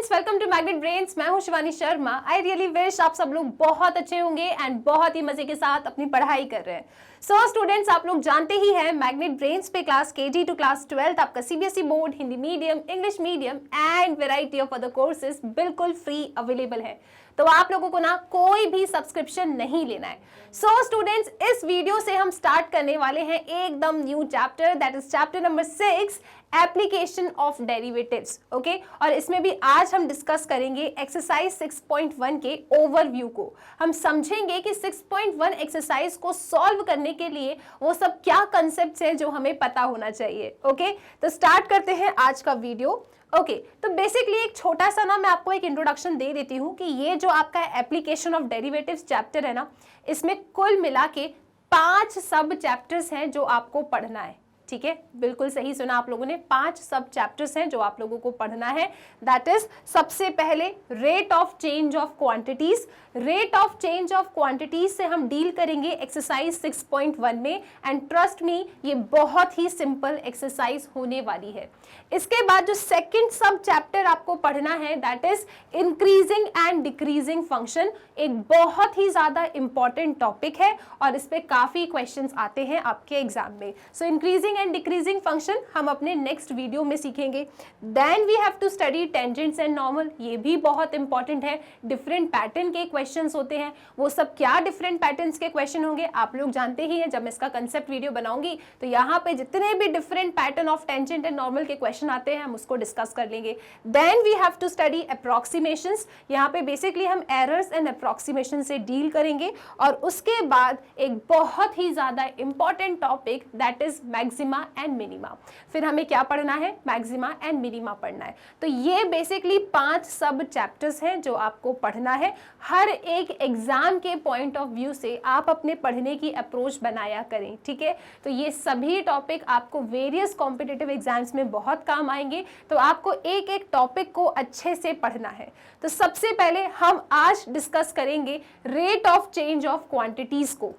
Students, welcome to Magnet Brains. मैं हूं Shivani Sharma. I really wish आप सब लोग बहुत अच्छे होंगे एंड बहुत ही मजे के साथ अपनी पढ़ाई कर रहे हैं। सो स्टूडेंट्स, आप लोग जानते ही हैं मैग्नेट ब्रेन्स पे क्लास केजी टू क्लास 12 आपका CBSE board, Hindi medium, English medium and variety of other courses बिल्कुल फ्री अवेलेबल है। तो आप लोगों को ना कोई भी सब्सक्रिप्शन नहीं लेना है। सो स्टूडेंट्स, इस वीडियो से हम स्टार्ट करने वाले हैं एकदम new chapter, that is chapter number 6, application of derivatives. Okay, और इसमें भी आज हम डिस्कस करेंगे एक्सरसाइज 6.1 के ओवरव्यू को। हम समझेंगे कि 6.1 एक्सरसाइज को सॉल्व करने के लिए वो सब क्या कंसेप्ट्स हैं जो हमें पता होना चाहिए। ओके, तो स्टार्ट करते हैं आज का वीडियो। ओके, तो बेसिकली एक छोटा सा ना मैं आपको एक इंट्रोडक्शन दे देती हूँ कि ये जो आपका एप्लीकेशन ऑफ डेरिवेटिव्स चैप्टर है ना, इसमें कुल मिला के 5 सब चैप्टर्स हैं जो आपको पढ़ना है। ठीक है, बिल्कुल सही सुना आप लोगों ने, 5 सब चैप्टर्स हैं जो आप लोगों को पढ़ना है। दैट इज, सबसे पहले rate of change of quantities. Rate of change of quantities से हम डील करेंगे एक्सरसाइज 6.1 में एंड ट्रस्ट मी, ये बहुत ही सिंपल एक्सरसाइज होने वाली है। इसके बाद जो सेकंड सब चैप्टर आपको पढ़ना है that is increasing and decreasing function. एक बहुत ही ज्यादा इंपॉर्टेंट टॉपिक है और इस पे काफी क्वेश्चंस आते हैं आपके एग्जाम में। So increasing and decreasing function हम अपने नेक्स्ट वीडियो में सीखेंगे। Then we have to study tangents and normal, ये भी बहुत इंपॉर्टेंट है। डिफरेंट पैटर्न के क्वेश्चंस होते हैं, वो सब क्या डिफरेंट पैटर्न्स के क्वेश्चन होंगे आप लोग जानते ही हैं। जब मैं इसका कंसेप्ट वीडियो बनाऊंगी तो यहाँ पे जितने भी different pattern of tangent and normal के क्वेश्चन आते हैं हम उसको डिस्कस कर लेंगे। Then we have to study approximations, यहाँ पे बेसिकली हम एरर्स एंड अप्रॉक्सीमेशन से डील करेंगे। और उसके बाद एक बहुत ही ज्यादा important topic that is maxima and minima. फिर हमें क्या पढ़ना है? मैक्सिमा एंड मिनिमा पढ़ना है। तो ये बेसिकली 5 सब चैप्टर्स हैं जो आपको पढ़ना है। हर एक एग्जाम के पॉइंट ऑफ व्यू से आप अपने पढ़ने की अप्रोच बनाया करें। ठीक है, तो ये सभी टॉपिक आपको वेरियस कॉम्पिटिटिव एग्जाम्स में बहुत काम आएंगे, तो आपको एक एक टॉपिक को अच्छे से पढ़ना है। तो सबसे पहले हम आज डिस्कस करेंगे rate of change of quantities को।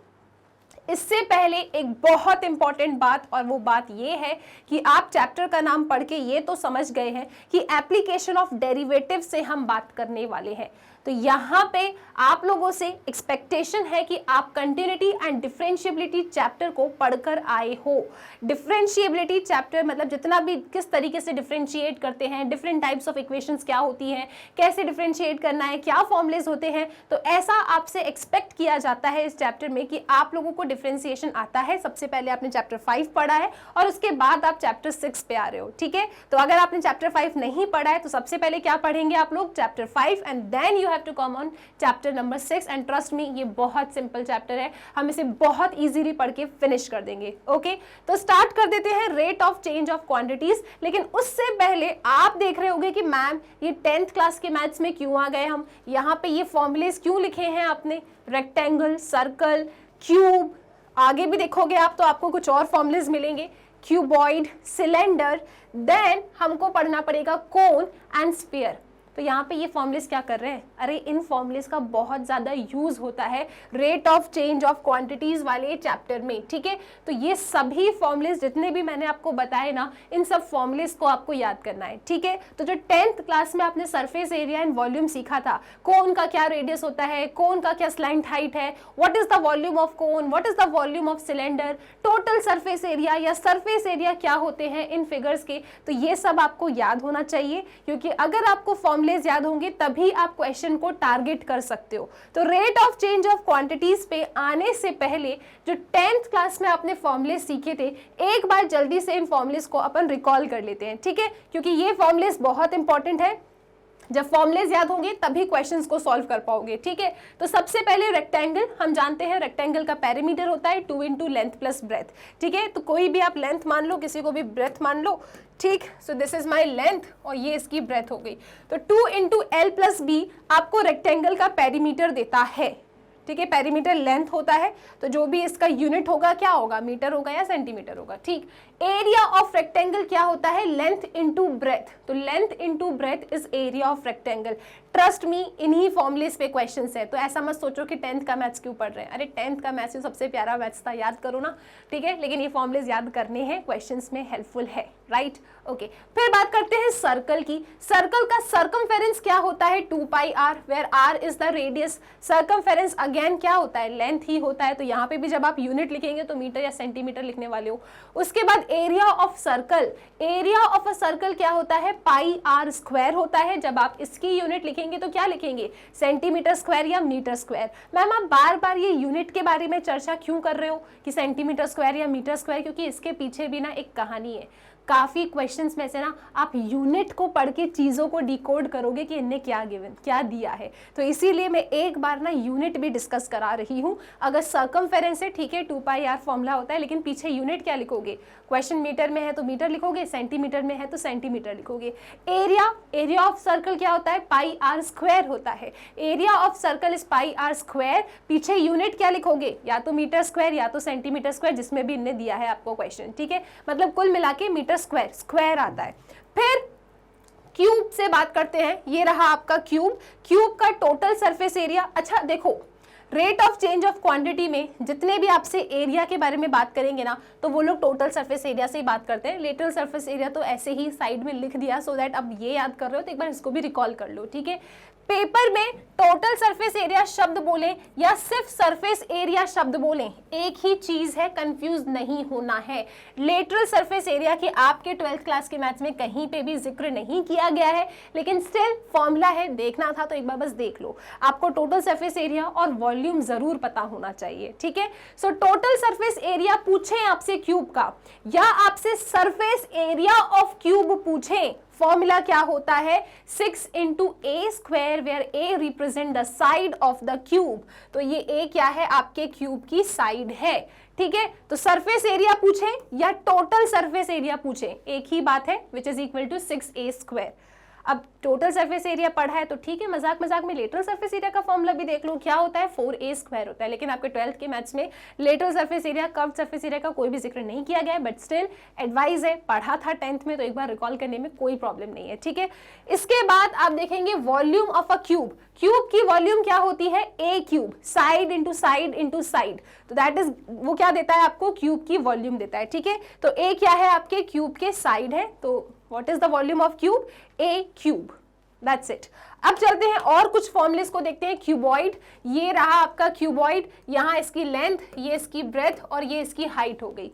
इससे पहले एक बहुत इंपॉर्टेंट बात, और वो बात ये है कि आप चैप्टर का नाम पढ़ के ये तो समझ गए हैं कि एप्लीकेशन ऑफ डेरिवेटिव से हम बात करने वाले हैं। तो यहाँ पे आप लोगों से एक्सपेक्टेशन है कि आप कंटिन्यूटी एंड डिफरेंशिएबिलिटी चैप्टर को पढ़कर आए हो। डिफरेंशिएबिलिटी चैप्टर मतलब जितना भी किस तरीके से डिफरेंशिएट करते हैं, डिफरेंट टाइप्स ऑफ इक्वेशंस क्या होती हैं, कैसे डिफरेंशिएट करना है, क्या फॉर्मूलेज होते हैं, तो ऐसा आपसे एक्सपेक्ट किया जाता है इस चैप्टर में कि आप लोगों को डिफरेंशिएशन आता है। सबसे पहले आपने चैप्टर 5 पढ़ा है और उसके बाद आप चैप्टर 6 पे आ रहे हो। ठीक है, तो अगर आपने चैप्टर 5 नहीं पढ़ा है तो सबसे पहले क्या पढ़ेंगे आप लोग? Chapter 5 and then you have to come on chapter number 6 and trust me, ये बहुत सिंपल चैप्टर है, हम इसे बहुत इजीली पढ़ के फिनिश कर देंगे। ओके, तो स्टार्ट कर देते हैं rate of change of quantities. लेकिन उससे पहले आप देख रहे होंगे कि मैम ये 10th क्लास के मैथ्स में क्यों आ गए हम, यहाँ पे ये फॉर्मूलेज क्यों लिखे हैं आपने? रेक्टेंगल, सर्कल, क्यूब, आगे भी देखोगे आप तो आपको कुछ और फॉर्मूलेज मिलेंगे, क्यूबॉइड, सिलेंडर, देन हमको पढ़ना पड़ेगा कोन एंड स्फीयर। तो यहाँ पे ये फॉर्मूलेस क्या कर रहे हैं? अरे इन फॉर्मूलेस का बहुत ज़्यादा यूज होता है rate of change of quantities वाले चैप्टर में। ठीक है, तो ये सभी फॉर्मूलेस जितने भी मैंने आपको बताए ना, इन सब फॉर्मूलेस को आपको याद करना है। ठीक है, तो जो 10th क्लास में आपने सरफेस एरिया एंड वॉल्यूम सीखा था, कोन का क्या रेडियस होता है, कोन का क्या स्लैंट हाइट है, what is the volume of cone, what is the volume of cylinder, total surface area या सरफेस एरिया क्या होते हैं इन फिगर्स के, तो ये सब आपको याद होना चाहिए। क्योंकि अगर आपको फॉर्मूलेस याद होंगे तभी आप क्वेश्चन को टारगेट कर सकते हो। तो rate of change of quantities पे आने से पहले जो 10th क्लास में आपने फॉर्मूलेस सीखे थे, एक बार जल्दी से इन फॉर्मूलेस को अपन रिकॉल कर लेते हैं। ठीक है, क्योंकि ये फॉर्मूलेस बहुत इंपॉर्टेंट है। जब फॉर्मूलेज याद होंगे तभी क्वेश्चंस को सॉल्व कर पाओगे। ठीक है, तो सबसे पहले रेक्टेंगल, हम जानते हैं रेक्टेंगल का पेरीमीटर होता है 2 इंटू लेंथ प्लस ब्रेथ। ठीक है, तो कोई भी आप लेंथ मान लो, किसी को भी ब्रेथ मान लो। ठीक, so this is my length और ये इसकी ब्रेथ हो गई। तो 2 इंटू एल प्लस बी आपको रेक्टेंगल का पेरीमीटर देता है। ठीक है, पेरीमीटर लेंथ होता है, तो जो भी इसका यूनिट होगा क्या होगा? मीटर होगा या सेंटीमीटर होगा। ठीक, एरिया ऑफ रेक्टेंगल क्या होता है, लेंथ इनटू ब्रेथ, तो length into breadth is area of rectangle. Trust me, इन्हीं फॉर्मुलेस पे क्वेश्चंस है, तो ऐसा मत सोचो कि 10th का मैथ्स क्यों पढ़ रहे हैं, अरे 10th का मैथ्स सबसे प्यारा मैथ्स था, याद करो ना, ठीक है, लेकिन ये फॉर्मुलेस याद करने हैं, क्वेश्चंस में हेल्पफुल है, राइट, ओके। फिर बात करते हैं सर्कल की। सर्कल का सर्कमफेरेंस क्या होता है, 2 pi r, where r is the radius. Circumference again क्या होता है, लेंथ ही होता है, तो यहाँ पे भी जब आप यूनिट लिखेंगे तो मीटर या सेंटीमीटर लिखने वाले हो। उसके बाद area of circle, area of a circle क्या होता है, पाई r स्क्वायर होता है। जब आप इसकी यूनिट लिखेंगे तो क्या लिखेंगे, सेंटीमीटर स्क्वायर या मीटर स्क्वायर। मैम आप बार बार ये यूनिट के बारे में चर्चा क्यों कर रहे हो कि सेंटीमीटर स्क्वायर या मीटर स्क्वायर, क्योंकि इसके पीछे भी ना एक कहानी है। काफी क्वेश्चंस में से ना आप यूनिट को पढ़ के चीजों को डिकोड करोगे कि इनने क्या गिवन, क्या दिया है, तो इसीलिए मैं एक बार ना यूनिट भी डिस्कस करा रही हूं। अगर सर्कमफेरेंस है ठीक है, 2 पाई r फॉर्मूला होता है, लेकिन पीछे यूनिट क्या लिखोगे, क्वेश्चन मीटर में है तो मीटर लिखोगे, सेंटीमीटर में है तो सेंटीमीटर लिखोगे। एरिया, एरिया ऑफ सर्कल क्या होता है, पाई r स्क्वायर होता है। Area of circle is pi r square, पीछे यूनिट क्या लिखोगे, या तो मीटर स्क्वायर या तो सेंटीमीटर स्क्वायर, जिसमें भी इनने दिया है आपको क्वेश्चन, ठीक है, मतलब कुल मिला के मीटर स्क्वायर, स्क्वायर आता है। फिर क्यूब से बात करते हैं, ये रहा आपका क्यूब। क्यूब का टोटल सरफेस एरिया, अच्छा देखो, rate of change of quantity में जितने भी आपसे एरिया के बारे में बात करेंगे ना, तो वो लोग टोटल सरफेस एरिया से ही बात करते हैं। लेटरल सरफेस एरिया तो ऐसे ही साइड में लिख दिया, सो दैट अब ये याद कर रहे हो तो एक बार इसको भी रिकॉल कर लो, ठीक है। पेपर में टोटल सरफेस एरिया शब्द बोले या सिर्फ सरफेस एरिया शब्द बोले, एक ही चीज है, कंफ्यूज नहीं होना है। लेटरल सरफेस एरिया की आपके 12th क्लास के मैथ्स में कहीं पे भी जिक्र नहीं किया गया है, लेकिन स्टिल फॉर्मूला है, देखना था तो एक बार बस देख लो। आपको टोटल सरफेस एरिया और वॉल्यूम जरूर पता होना चाहिए, ठीक है। सो टोटल सरफेस एरिया पूछे आपसे क्यूब का, या आपसे सरफेस एरिया ऑफ क्यूब पूछे, फॉर्मूला क्या होता है, 6 into a square where a represent the side of the cube। तो ये a क्या है, आपके क्यूब की साइड है, ठीक है। तो सरफेस एरिया पूछे या टोटल सरफेस एरिया पूछे, एक ही बात है, which is equal to 6a square. अब टोटल सरफेस एरिया पढ़ा है तो ठीक है, मजाक मजाक में लेटरल सरफेस एरिया का फॉर्मूला भी देख लो, क्या होता है, 4a स्क्वायर होता है। लेकिन आपके 12th के मैथ्स में lateral surface area, curved surface area का कोई भी जिक्र नहीं किया गया है, बट स्टिल एडवाइस है, पढ़ा था 10th में तो एक बार रिकॉल करने में कोई प्रॉब्लम नहीं है, ठीक है। इसके बाद आप देखेंगे volume of a cube. Cube की वॉल्यूम क्या होती है, a cube, side into side into side, तो दैट इज, वो क्या देता है आपको, क्यूब की वॉल्यूम देता है, ठीक है। तो ए क्या है, आपके क्यूब के साइड है, तो what is the volume of cube, A cube, that's it. अब चलते हैं और कुछ फॉर्मुलेस को देखते हैं। क्यूबॉइड, ये रहा आपका क्यूबॉइड, यहाँ इसकी लेंथ, ये इसकी ब्रेथ और ये इसकी हाइट हो गई।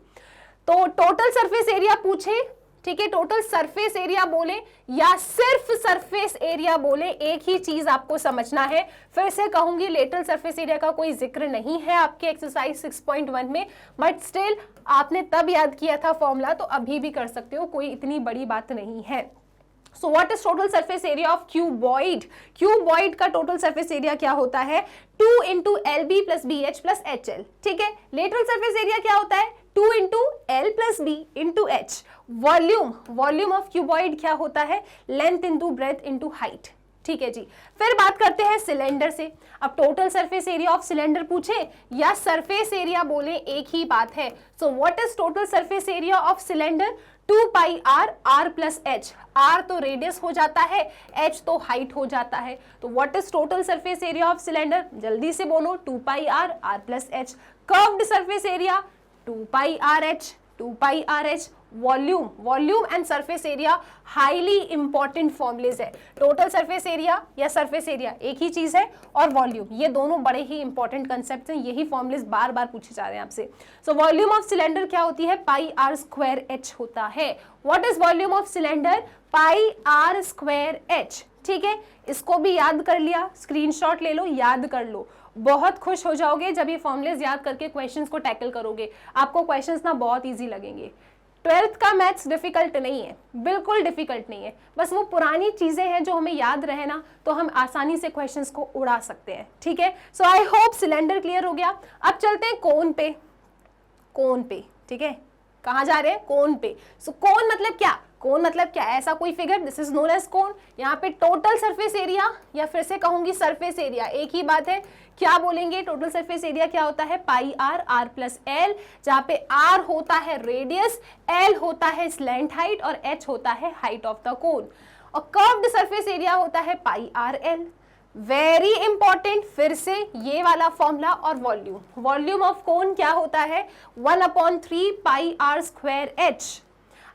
तो टोटल सरफेस एरिया पूछे, ठीक है, टोटल सरफेस एरिया बोले या सिर्फ सरफेस एरिया बोले, एक ही चीज आपको समझना है। फिर से कहूंगी, लेटरल सरफेस एरिया का कोई जिक्र नहीं है आपके एक्सरसाइज 6.1 में, बट स्टिल आपने तब याद किया था फॉर्मूला, तो अभी भी कर सकते हो, कोई इतनी बड़ी बात नहीं है। So what is total surface area of cuboid? Cuboid का total surface area क्या होता है, 2 into LB plus BH plus HL, ठीक है। lateral surface area क्या होता है, 2 into L plus B into H। volume of cuboid क्या होता है, length into breadth into height, ठीक है जी। फिर बात करते हैं सिलेंडर से। अब total surface area of cylinder पूछे या सरफेस एरिया बोले, एक ही बात है। So what is total surface area of cylinder, 2 pi r, r plus H, r तो रेडियस हो जाता है, h तो हाइट हो जाता है। तो what is total surface area of cylinder, जल्दी से बोलो, 2 pi r, r plus H. Curved surface area 2 pi r h, 2 pi r h। Volume and surface area highly important formulas है। टोटल सरफेस एरिया या surface area एक ही चीज है, और volume, ये दोनों बड़े ही इंपॉर्टेंट कंसेप्ट हैं, यही फॉर्मुलेज बार बार पूछे जा रहे हैं आपसे। सो वॉल्यूम ऑफ सिलेंडर क्या होती है, पाई r स्क्वायर h होता है। What is volume of cylinder, pi r square h, ठीक है। इसको भी याद कर लिया, स्क्रीनशॉट ले लो, याद कर लो, बहुत खुश हो जाओगे जब ये फॉर्मुलेज याद करके क्वेश्चंस को टैकल करोगे। आपको क्वेश्चंस ना बहुत इजी लगेंगे। 12th का मैथ्स डिफिकल्ट नहीं है, बिल्कुल डिफिकल्ट नहीं है, बस वो पुरानी चीजें हैं जो हमें याद रहे ना, तो हम आसानी से क्वेश्चंस को उड़ा सकते हैं, ठीक है। सो आई होप सिलेंडर क्लियर हो गया। अब चलते हैं कोन पे, ठीक है, कहाँ जा रहे हैं, कोन पे। सो कोन मतलब क्या, कोन मतलब क्या, ऐसा कोई figure, this is known as cone. यहाँ पे टोटल सरफेस एरिया या फिर से कहूंगी सरफेस एरिया, एक ही बात है। क्या बोलेंगे, टोटल सरफेस एरिया क्या होता है, पाई आर, आर प्लस एल, जहाँ पे आर होता है रेडियस, एल होता है स्लैंट हाइट और एच होता है हाइट ऑफ द कोन, और कर्व्ड सरफेस एरिया होता है पाई आर एल। वेरी इंपॉर्टेंट, फिर से ये वाला फॉर्मूला और वॉल्यूम, वॉल्यूम ऑफ कोन क्या होता है 1/3 pi are square h.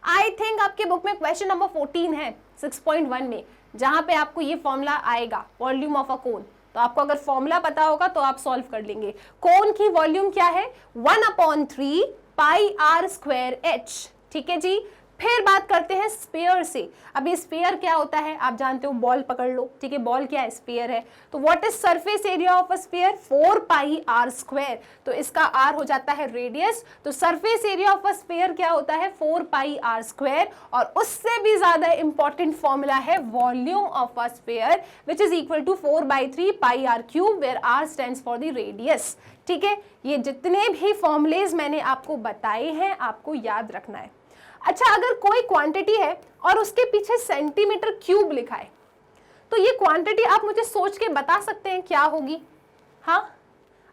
I think आपके बुक में क्वेश्चन नंबर 14 है 6.1 में, जहां पे आपको ये फॉर्मूला आएगा वॉल्यूम ऑफ अ कोन। तो आपको अगर फॉर्मूला पता होगा तो आप सॉल्व कर लेंगे। कोन की वॉल्यूम क्या है 1/3 पाई आर स्क्वायर एच। ठीक है जी। फिर बात करते हैं स्फीयर से। अभी स्फीयर क्या होता है आप जानते हो, बॉल पकड़ लो, ठीक है, बॉल क्या है, स्फीयर है। तो what is surface area of a sphere 4 pi are square, तो इसका आर हो जाता है रेडियस। तो surface area of a sphere क्या होता है 4 पाई आर स्क्वायर, और उससे भी ज्यादा इंपॉर्टेंट फॉर्मूला है volume of a sphere which is equal to 4/3 pi R cube, where R stands for the radius. ठीक है, ये जितने भी फॉर्मूलेज मैंने आपको बताए हैं आपको याद रखना है। अच्छा, अगर कोई क्वांटिटी है और उसके पीछे सेंटीमीटर क्यूब लिखा है, तो ये क्वांटिटी आप मुझे सोच के बता सकते हैं क्या होगी? हाँ,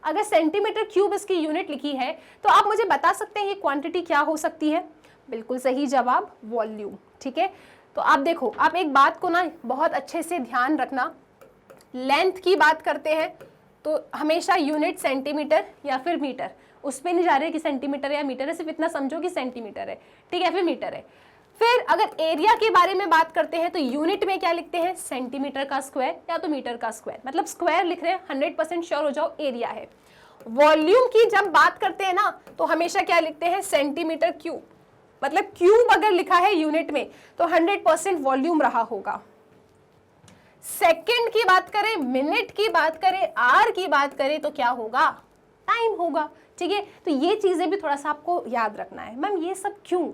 अगर सेंटीमीटर क्यूब इसकी यूनिट लिखी है तो आप मुझे बता सकते हैं ये क्वांटिटी क्या हो सकती है? बिल्कुल सही जवाब, वॉल्यूम। ठीक है, तो आप देखो, आप एक बात को ना बहुत अच्छे से ध्यान रखना, लेंथ की बात करते हैं तो हमेशा यूनिट सेंटीमीटर या फिर मीटर, उस पर नहीं जा रहे कि सेंटीमीटर या मीटर है, सिर्फ इतना समझो कि सेंटीमीटर है, ठीक है, फिर मीटर है। फिर अगर एरिया के बारे में बात करते हैं तो यूनिट में क्या लिखते हैं, सेंटीमीटर का स्क्वायर या तो मीटर का स्क्वायर, मतलब स्क्वायर लिख रहे हैं, 100% श्योर हो जाओ एरिया है। वॉल्यूम की जब बात करते हैं ना तो हमेशा क्या लिखते हैं, सेंटीमीटर क्यूब, मतलब क्यूब अगर लिखा है यूनिट में तो 100% वॉल्यूम रहा होगा। सेकेंड की बात करें, मिनट की बात करें, आर की बात करें तो क्या होगा, टाइम होगा। ठीक है, तो ये चीजें भी थोड़ा सा आपको याद रखना है। मैम ये सब क्यों?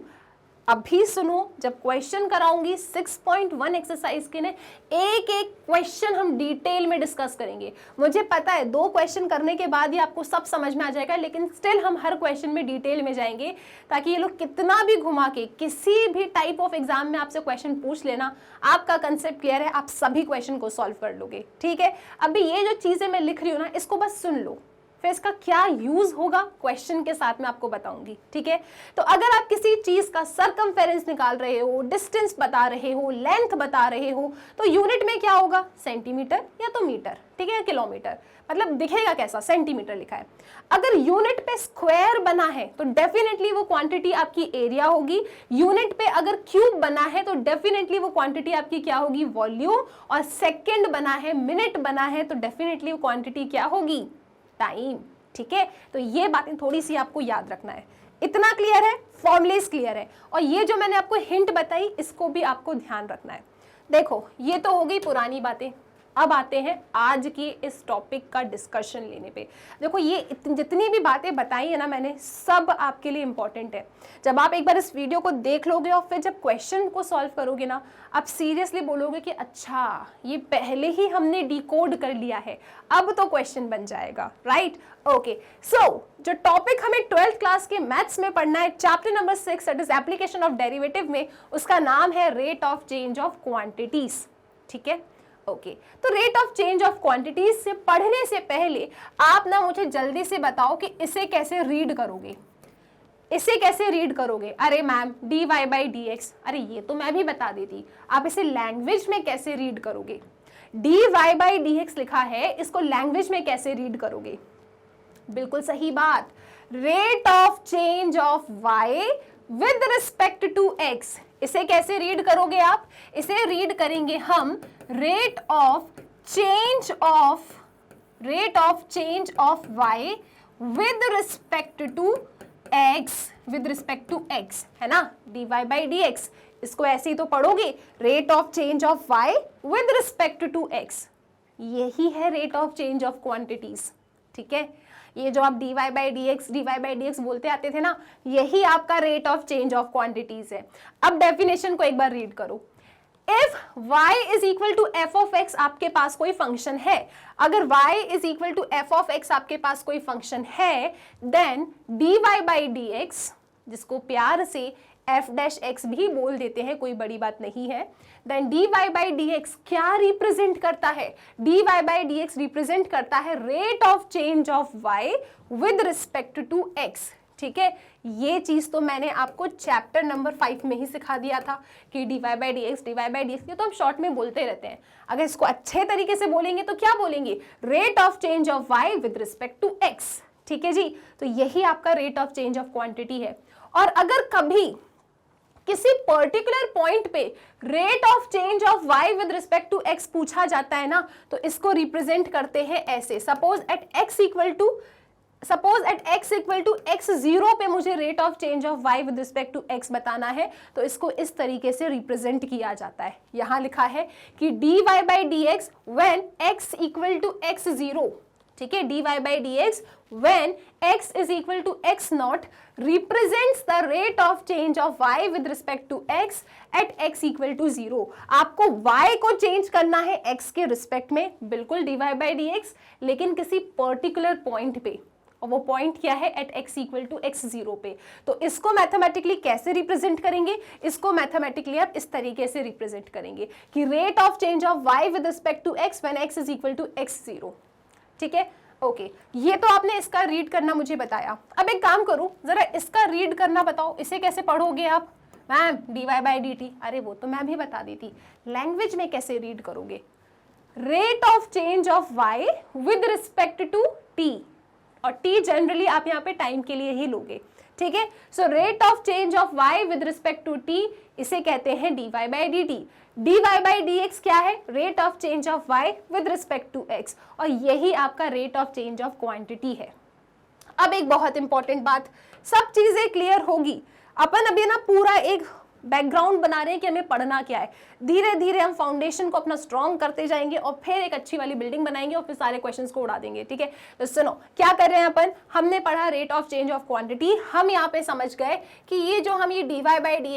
अभी सुनो, जब क्वेश्चन कराऊंगी 6.1 एक्सरसाइज के ने एक एक क्वेश्चन हम डिटेल में डिस्कस करेंगे। मुझे पता है 2 क्वेश्चन करने के बाद ही आपको सब समझ में आ जाएगा, लेकिन स्टिल हम हर क्वेश्चन में डिटेल में जाएंगे, ताकि ये लोग कितना भी घुमा के किसी भी टाइप ऑफ एग्जाम में आपसे क्वेश्चन पूछ लेना, आपका कंसेप्ट क्लियर है, आप सभी क्वेश्चन को सॉल्व कर लोगे। ठीक है, अभी ये जो चीजें मैं लिख रही हूँ ना, इसको बस सुन लो, फिर इसका क्या यूज होगा क्वेश्चन के साथ में आपको बताऊंगी। ठीक है, तो अगर आप किसी चीज का सरकमफेरेंस निकाल रहे हो, डिस्टेंस बता रहे हो, लेंथ बता रहे हो, तो यूनिट में क्या होगा, सेंटीमीटर या तो मीटर, ठीक है, किलोमीटर, मतलब दिखेगा कैसा, सेंटीमीटर लिखा है। अगर यूनिट पे स्क्वायर बना है तो डेफिनेटली वो क्वांटिटी आपकी एरिया होगी। यूनिट पे अगर क्यूब बना है तो डेफिनेटली वो क्वांटिटी आपकी क्या होगी, वॉल्यूम। और सेकेंड बना है, मिनट बना है, तो डेफिनेटली वो क्वांटिटी क्या होगी, टाइम। ठीक है, तो ये बातें थोड़ी सी आपको याद रखना है। इतना क्लियर है, फॉर्मुलेस क्लियर है, और ये जो मैंने आपको हिंट बताई इसको भी आपको ध्यान रखना है। देखो, ये तो हो गई पुरानी बातें, अब आते हैं आज की इस टॉपिक का डिस्कशन लेने पे। देखो, ये जितनी भी बातें बताई है ना मैंने, सब आपके लिए इंपॉर्टेंट है। जब आप एक बार इस वीडियो को देख लोगे और फिर जब क्वेश्चन को सॉल्व करोगे ना, आप सीरियसली बोलोगे कि अच्छा, ये पहले ही हमने डिकोड कर लिया है, अब तो क्वेश्चन बन जाएगा। Right, okay. सो जो टॉपिक हमें 12th क्लास के मैथ्स में पढ़ना है, chapter number 6, that is application of derivative में, उसका नाम है rate of change of quantities. ठीक है, ओके। तो rate of change of quantities से पढ़ने से पहले आप ना मुझे जल्दी से बताओ कि इसे कैसे रीड करोगे। इसे कैसे रीड करोगे? अरे मैम dy/dx, अरे ये तो मैं भी बता देती, आप इसे लैंग्वेज में कैसे रीड करोगे? dy/dx लिखा है, इसको लैंग्वेज में कैसे रीड करोगे? बिल्कुल सही बात, rate of change of y with respect to x। इसे कैसे रीड करोगे आप? इसे रीड करेंगे हम rate of change of y with respect to x, with respect to x, है ना, dy/dx। इसको ऐसे ही तो पढ़ोगे, rate of change of y with respect to x। यही है rate of change of quantities. ठीक है, ये जो आप dy/dx बोलते आते थे ना, यही आपका rate of change of quantities है। अब डेफिनेशन को एक बार रीड करो। If y is equal to F of X आपके पास कोई फंक्शन है, अगर y is equal to F of X आपके पास कोई फंक्शन है, देन dy/dx, जिसको प्यार से एफ डैश एक्स भी बोल देते हैं, कोई बड़ी बात नहीं है। Then dy by D X क्या रिप्रेजेंट करता है? dy by D X represent करता है rate of change of y with respect to x। ठीक है, ये चीज तो मैंने आपको चैप्टर नंबर 5 में ही सिखा दिया था कि dy बाई डी एक्स, ये तो हम शॉर्ट में बोलते रहते हैं। अगर इसको अच्छे तरीके से बोलेंगे तो क्या बोलेंगे? Rate of change of y with respect to x। ठीक है जी, तो यही आपका rate of change of quantity है। और अगर कभी किसी पर्टिकुलर पॉइंट पे rate of change of y with respect to x पूछा जाता है ना, तो इसको रिप्रेजेंट करते हैं ऐसे। Suppose at x equal to x0 पे मुझे rate of change of y with respect to x बताना है, तो इसको इस तरीके से रिप्रेजेंट किया जाता है। यहां लिखा है कि dy by D X when x equal to x0, ठीक है, dy by D X when x is equal to x naught represents the rate of change of y with respect to x at x equal to 0। आपको y को change करना है x के respect में, बिल्कुल dy by D x, लेकिन किसी particular point पे, और वो पॉइंट क्या है? Eight x equal to x0 पे। तो इसको मैथमेटिकली कैसे रिप्रेजेंट करेंगे? इसको मैथमेटिकली आप इस तरीके से रिप्रेजेंट करेंगे कि rate of change of y with respect to x when x is equal to x0। ठीक है, ओके, ये तो आपने इसका रीड करना मुझे बताया। अब एक काम करूं, जरा इसका रीड करना बताओ, इसे कैसे पढ़ोगे आप? Ma'am dy by D T, अरे वो तो मैं भी बता देती, लैंग्वेज में कैसे रीड करोगे? Rate of change of y with respect to t, और t जनरली आप यहाँ पे टाइम के लिए ही लोगे। ठीक है, so rate of change of y with respect to t, इसे कहते हैं dy by D T. dy by D X क्या है? Rate of change of y with respect to x, और यही आपका rate of change of quantity है। अब एक बहुत इंपॉर्टेंट बात, सब चीजें क्लियर होगी, अपन अभी ना पूरा एक बैकग्राउंड बना रहे हैं कि हमें पढ़ना क्या है। धीरे धीरे हम फाउंडेशन को अपना स्ट्रॉन्ग करते जाएंगे और फिर एक अच्छी वाली बिल्डिंग बनाएंगे और फिर सारे क्वेश्चंस को उड़ा देंगे। ठीक है, तो सुनो क्या कर रहे हैं अपन। हमने पढ़ा rate of change of quantity, हम यहाँ पे समझ गए कि ये जो हम ये dy बाई डी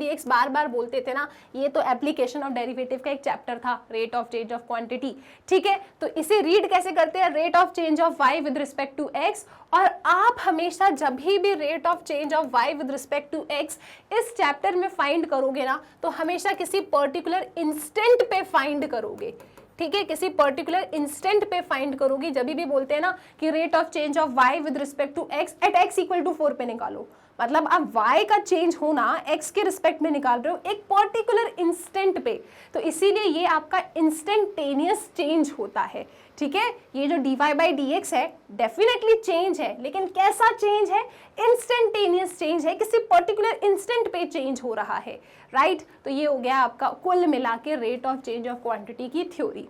एक्स बार बार बोलते थे ना, ये तो एप्लीकेशन ऑफ डेरिवेटिव का एक चैप्टर था, rate of change of quantity. ठीक है, तो इसे रीड कैसे करते हैं? Rate of change of y with respect to x। और आप हमेशा जब भी rate of change of y with respect to x इस चैप्टर में फाइंड करोगे ना, तो हमेशा किसी पर्टिकुलर इंस्टेंट पे फाइंड करोगे। ठीक है, किसी पर्टिकुलर इंस्टेंट पे फाइंड करोगे। जब भी बोलते हैं ना कि rate of change of y with respect to x at x equal to 4 पे निकालो, मतलब आप y का चेंज होना x के रिस्पेक्ट में निकाल रहे हो एक पर्टिकुलर इंस्टेंट पे, तो इसीलिए ये आपका इंस्टेंटेनियस चेंज होता है। ठीक है, ये जो dy बाई डी एक्स है डेफिनेटली चेंज है, लेकिन कैसा चेंज है? इंस्टेंटेनियस चेंज है, किसी पर्टिकुलर इंस्टेंट पे चेंज हो रहा है। राइट, तो ये हो गया आपका कुल मिला के rate of change of quantity की थ्योरी।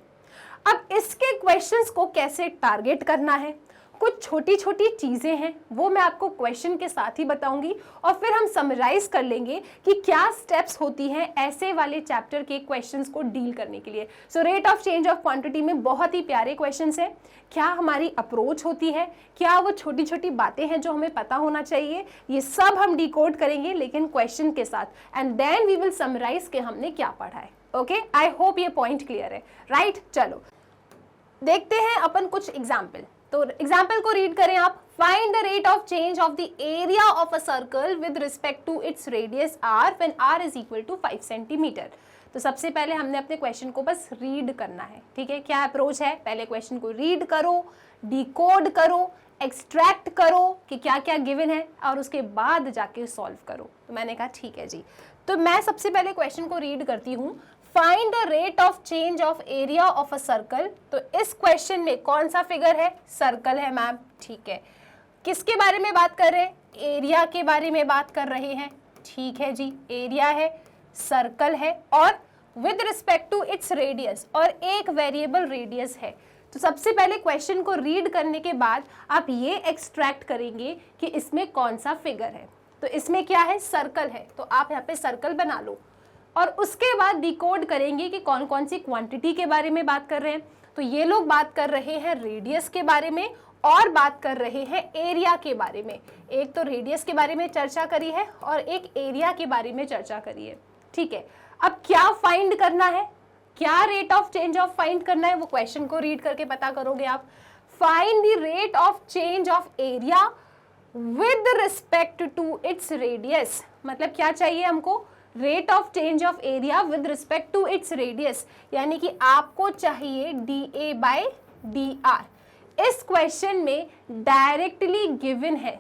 अब इसके क्वेश्चंस को कैसे टारगेट करना है, कुछ छोटी छोटी चीजें हैं, वो मैं आपको क्वेश्चन के साथ ही बताऊंगी, और फिर हम समराइज कर लेंगे कि क्या स्टेप्स होती हैं ऐसे वाले चैप्टर के क्वेश्चंस को डील करने के लिए। सो rate of change of quantity में बहुत ही प्यारे क्वेश्चंस हैं। क्या हमारी अप्रोच होती है, क्या वो छोटी छोटी बातें हैं जो हमें पता होना चाहिए, ये सब हम डिकोड करेंगे लेकिन क्वेश्चन के साथ, and then we will summarize कि हमने क्या पढ़ा है। ओके, आई होप ये पॉइंट क्लियर है। राइट, चलो देखते हैं अपन कुछ एग्जाम्पल। तो एग्जाम्पल को रीड करें आप। Find the rate of change of the area of a circle with respect to its radius r when r is equal to 5 centimetre. तो सबसे पहले हमने अपने क्वेश्चन को बस रीड करना है। ठीक है, क्या अप्रोच है? पहले क्वेश्चन को रीड करो, डिकोड करो, एक्सट्रैक्ट करो कि क्या क्या गिवन है, और उसके बाद जाके सॉल्व करो। तो मैंने कहा ठीक है जी, तो मैं सबसे पहले क्वेश्चन को रीड करती हूँ। Find the rate of change of area of a circle. तो इस क्वेश्चन में कौन सा फिगर है? सर्कल है मैम। ठीक है, किसके बारे में बात कर रहे हैं? एरिया के बारे में बात कर रहे हैं। ठीक है जी, एरिया है, सर्कल है, और with respect to its radius, और एक वेरिएबल रेडियस है। तो सबसे पहले क्वेश्चन को रीड करने के बाद आप ये एक्सट्रैक्ट करेंगे कि इसमें कौन सा फिगर है। तो इसमें क्या है? सर्कल है, तो आप यहाँ पे सर्कल बना लो, और उसके बाद डिकोड करेंगे कि कौन कौन सी क्वांटिटी के बारे में बात कर रहे हैं। तो ये लोग बात कर रहे हैं रेडियस के बारे में, और बात कर रहे हैं एरिया के बारे में। एक तो रेडियस के बारे में चर्चा करी है और एक एरिया के बारे में चर्चा करी है। ठीक है, अब क्या फाइंड करना है, क्या rate of change of find करना है, वो क्वेश्चन को रीड करके पता करोगे आप। Find the rate of change of area with respect to its radius, मतलब क्या चाहिए हमको, rate of change of area with respect to its radius, यानी कि आपको चाहिए dA by dr। इस क्वेश्चन में डायरेक्टली गिवन है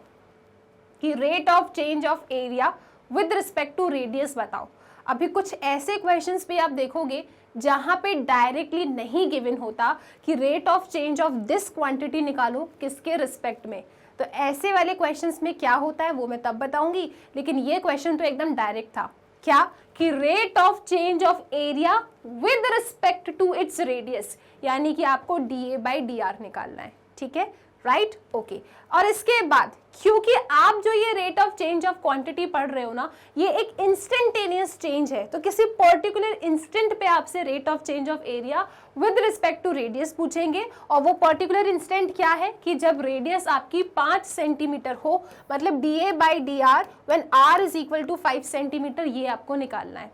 कि rate of change of area with respect to radius बताओ। अभी कुछ ऐसे क्वेश्चंस भी आप देखोगे जहां पे डायरेक्टली नहीं गिवन होता कि rate of change of this quantity निकालो किसके रिस्पेक्ट में। तो ऐसे वाले क्वेश्चंस में क्या होता है वो मैं तब बताऊंगी, लेकिन ये क्वेश्चन तो एकदम डायरेक्ट था, क्या कि rate of change of area with respect to its radius, यानी कि आपको dA by dr निकालना है, ठीक है, राइट, ओके। और इसके बाद क्योंकि आप जो ये rate of change of quantity पढ़ रहे हो ना, ये एक इंस्टेंटेनियस चेंज है, तो किसी पर्टिकुलर इंस्टेंट पे आपसे rate of change of area with respect to radius पूछेंगे, और वो पर्टिकुलर इंस्टेंट क्या है कि जब रेडियस आपकी 5 सेंटीमीटर हो, मतलब dA by dr when r is equal to 5 centimetre, ये आपको निकालना है।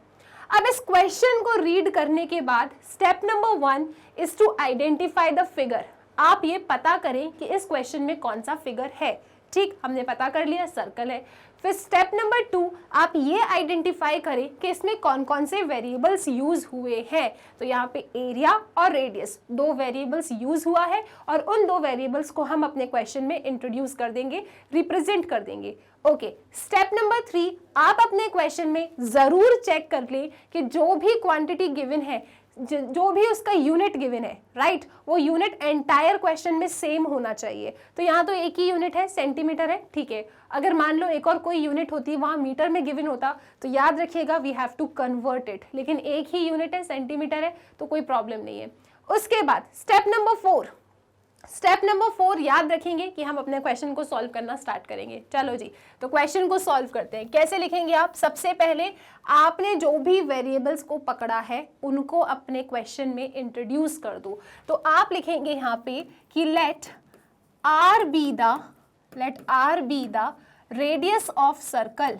अब इस क्वेश्चन को रीड करने के बाद step number 1 is to identify the figure. आप ये पता करें कि इस क्वेश्चन में कौन सा फिगर है, ठीक, हमने पता कर लिया सर्कल है। फिर स्टेप नंबर 2 आप ये आइडेंटिफाई करें कि इसमें कौन कौन से वेरिएबल्स यूज हुए हैं। तो यहाँ पे एरिया और रेडियस 2 वेरिएबल्स यूज हुआ है, और उन 2 वेरिएबल्स को हम अपने क्वेश्चन में इंट्रोड्यूस कर देंगे, रिप्रेजेंट कर देंगे। ओके, स्टेप नंबर 3 आप अपने क्वेश्चन में जरूर चेक कर लें कि जो भी क्वांटिटी गिवन है, जो भी उसका यूनिट गिवन है, राइट, वो यूनिट एंटायर क्वेश्चन में सेम होना चाहिए। तो यहाँ तो एक ही यूनिट है, सेंटीमीटर है, ठीक है। अगर मान लो एक और कोई यूनिट होती, वहाँ मीटर में गिवन होता, तो याद रखिएगा we have to convert it, लेकिन एक ही यूनिट है, सेंटीमीटर है, तो कोई प्रॉब्लम नहीं है। उसके बाद स्टेप नंबर 4 याद रखेंगे कि हम अपने क्वेश्चन को सॉल्व करना स्टार्ट करेंगे। चलो जी, तो क्वेश्चन को सॉल्व करते हैं। कैसे लिखेंगे आप, सबसे पहले आपने जो भी वेरिएबल्स को पकड़ा है उनको अपने क्वेश्चन में इंट्रोड्यूस कर दो। तो आप लिखेंगे यहाँ पे कि let r be the radius of circle,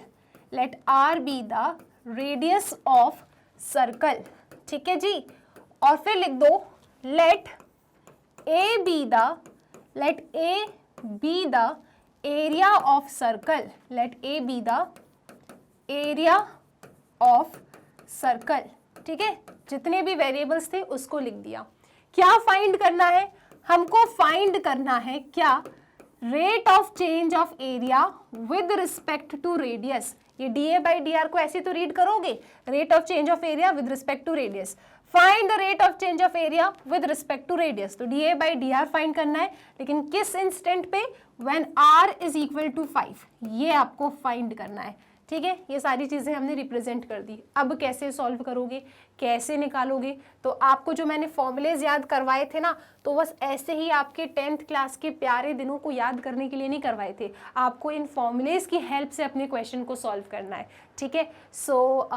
let r be the radius of circle, ठीक है जी। और फिर लिख दो let A be the area of circle, let A be the area of circle, ठीक है। जितने भी वेरिएबल्स थे उसको लिख दिया। क्या फाइंड करना है, हमको फाइंड करना है क्या, rate of change of area with respect to radius. ये dA by dr को ऐसे तो रीड करोगे, rate of change of area with respect to radius. Find the rate of change of area with respect to radius, तो dA by dr find करना है, लेकिन किस इंस्टेंट पे, when r is equal to 5, ये आपको find करना है, ठीक है। ये सारी चीजें हमने रिप्रेजेंट कर दी। अब कैसे सॉल्व करोगे, कैसे निकालोगे, तो आपको जो मैंने फॉर्मूलेज याद करवाए थे ना, तो बस ऐसे ही आपके 10th क्लास के प्यारे दिनों को याद करने के लिए नहीं करवाए थे, आपको इन फॉर्मूलेज की हेल्प से अपने क्वेश्चन को सॉल्व करना है, ठीक है। सो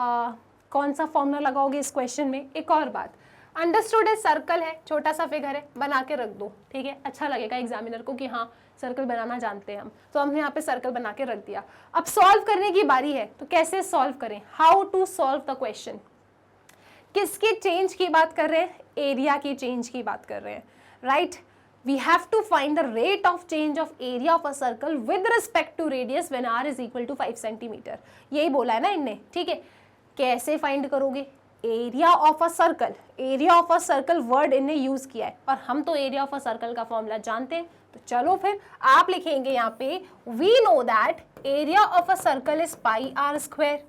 कौन सा फॉर्मूला लगाओगे इस क्वेश्चन में। एक और बात, अंडरस्टूड है, सर्कल है, छोटा सा फिगर है, बना के रख दो, ठीक है, अच्छा लगेगा एग्जामिनर को कि हाँ सर्कल बनाना जानते हैं हम, तो हमने यहाँ पे सर्कल बना के रख दिया। अब सॉल्व करने की बारी है, तो कैसे सॉल्व करें, how to solve the question. किसके चेंज की बात कर रहे हैं, एरिया की चेंज की बात कर रहे हैं, right. We have to find the rate of change of area of a circle with respect to radius when r is equal to 5 centimetre, यही बोला है ना इनने, ठीक है। कैसे फाइंड करोगे, area of a circle, area of a circle word इनने यूज किया है, और हम तो एरिया ऑफ अ सर्कल का फॉर्मूला जानते हैं। तो चलो फिर आप लिखेंगे यहाँ पे, we know that area of a circle is pi r square.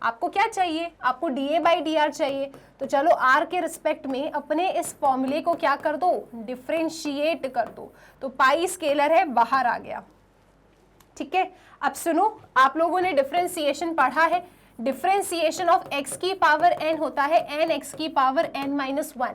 आपको क्या चाहिए, आपको dA by dr चाहिए, तो चलो r के रिस्पेक्ट में अपने इस फॉर्मूले को क्या कर दो, डिफरेंशिएट कर दो। तो पाई स्केलर है, बाहर आ गया, ठीक है। अब सुनो, आप लोगों ने डिफरेंशिएशन पढ़ा है, डिफरेंशिएशन ऑफ x की पावर n होता है n x की पावर n-1,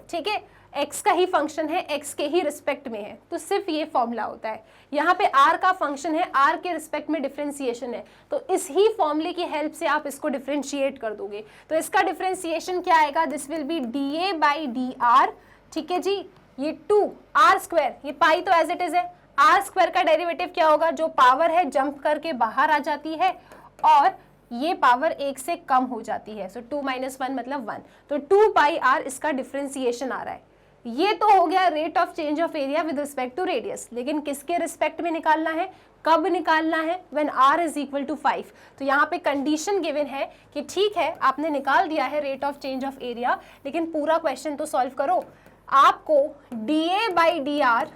ठीक है। x का ही फंक्शन है, x के ही रिस्पेक्ट में है, तो सिर्फ ये फॉर्मूला होता है। यहाँ पे r का फंक्शन है, r के रिस्पेक्ट में डिफरेंशिएशन है, तो इस ही फॉर्मूले की हेल्प से आप इसको डिफरेंशिएट कर दोगे। तो इसका डिफरेंशिएशन क्या आएगा, this will B dA by dr, ठीक है जी। ये 2r स्क्वायर, ये पाई तो एज इट इज है, r स्क्वायर का डेरिवेटिव क्या होगा, जो पावर है जंप करके बाहर आ जाती है, और ये पावर 1 से कम हो जाती है, सो 2 - 1 मतलब 1, तो 2 पाई r इसका डिफरेंशिएशन आ रहा है, ये तो हो गया rate of change of area with respect to radius, लेकिन किसके रिस्पेक्ट में निकालना है, कब निकालना है, when r is equal to 5। तो यहाँ पे कंडीशन गिवन है कि ठीक है आपने निकाल दिया है rate of change of area, लेकिन पूरा क्वेश्चन तो सॉल्व करो। आपको dA बाई dr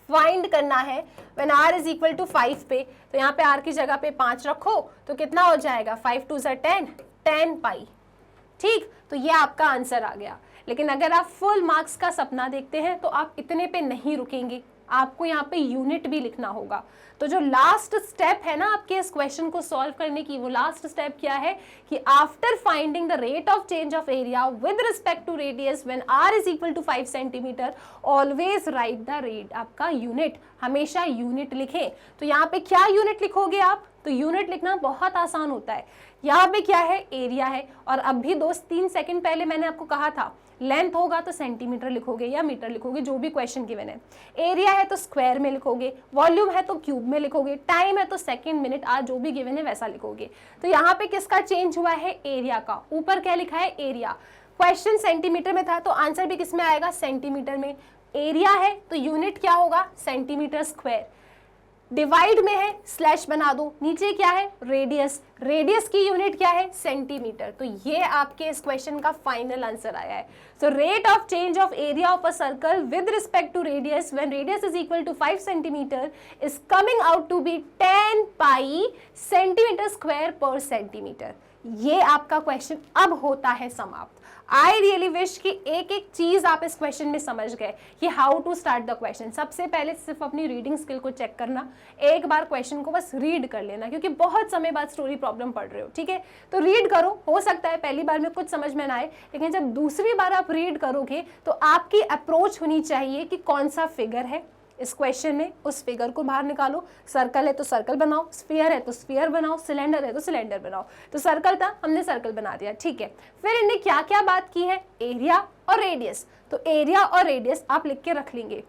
फाइंड करना है when r is equal to 5 पे। तो यहाँ पे r की जगह पे 5 रखो तो कितना हो जाएगा, 5 2 10, 10 पाई। ठीक, तो ये आपका आंसर आ गया। लेकिन अगर आप फुल मार्क्स का सपना देखते हैं तो आप इतने पे नहीं रुकेंगे, आपको यहाँ पे यूनिट भी लिखना होगा। तो जो लास्ट स्टेप है ना आपके इस क्वेश्चन को सॉल्व करने की, वो लास्ट स्टेप क्या है कि after finding the rate of change of area with respect to radius when r is equal to 5 centimetre, always write the rate, आपका यूनिट, हमेशा यूनिट लिखें। तो यहाँ पे क्या यूनिट लिखोगे आप, तो यूनिट लिखना बहुत आसान होता है। यहाँ पे क्या है, एरिया है, और अभी दोस्त 3 सेकंड पहले मैंने आपको कहा था लेंथ होगा तो सेंटीमीटर लिखोगे या मीटर लिखोगे, जो भी क्वेश्चन गिवन है। एरिया है तो स्क्वायर में लिखोगे, वॉल्यूम है तो क्यूब में लिखोगे, टाइम है तो सेकंड मिनट आज जो भी गिवन है वैसा लिखोगे। तो यहाँ पे किसका चेंज हुआ है, एरिया का। ऊपर क्या लिखा है, एरिया। क्वेश्चन सेंटीमीटर में था तो आंसर भी किस में आएगा, सेंटीमीटर में। एरिया है तो यूनिट क्या होगा, सेंटीमीटर स्क्वायर। डिवाइड में है स्लैश बना दो, नीचे क्या है, रेडियस, रेडियस की यूनिट क्या है, सेंटीमीटर। तो ये आपके इस क्वेश्चन का फाइनल आंसर आया है। So rate of change of area of a circle with respect to radius when radius is equal to 5 centimetre is coming out to be 10 pi centimetre square per centimetre. ये आपका question अब होता है समाप्त। आई really wish कि एक एक चीज आप इस क्वेश्चन में समझ गए कि how to start the question. सबसे पहले सिर्फ अपनी रीडिंग स्किल को चेक करना, एक बार क्वेश्चन को बस रीड कर लेना, क्योंकि बहुत समय बाद स्टोरी प्रॉब्लम पढ़ रहे हो, ठीक है। तो रीड करो, हो सकता है पहली बार में कुछ समझ में ना आए, लेकिन जब दूसरी बार आप रीड करोगे तो आपकी अप्रोच होनी चाहिए कि कौन सा फिगर है इस क्वेश्चन में, उस फिगर को बाहर निकालो। सर्कल है तो सर्कल बनाओ, स्फीयर है तो स्फीयर बनाओ, सिलेंडर है तो सिलेंडर बनाओ। तो सर्कल था, हमने सर्कल बना दिया, ठीक है। फिर इन्हें क्या क्या बात की है, एरिया और रेडियस। तो एरिया और रेडियस आप लिख के रख लेंगे।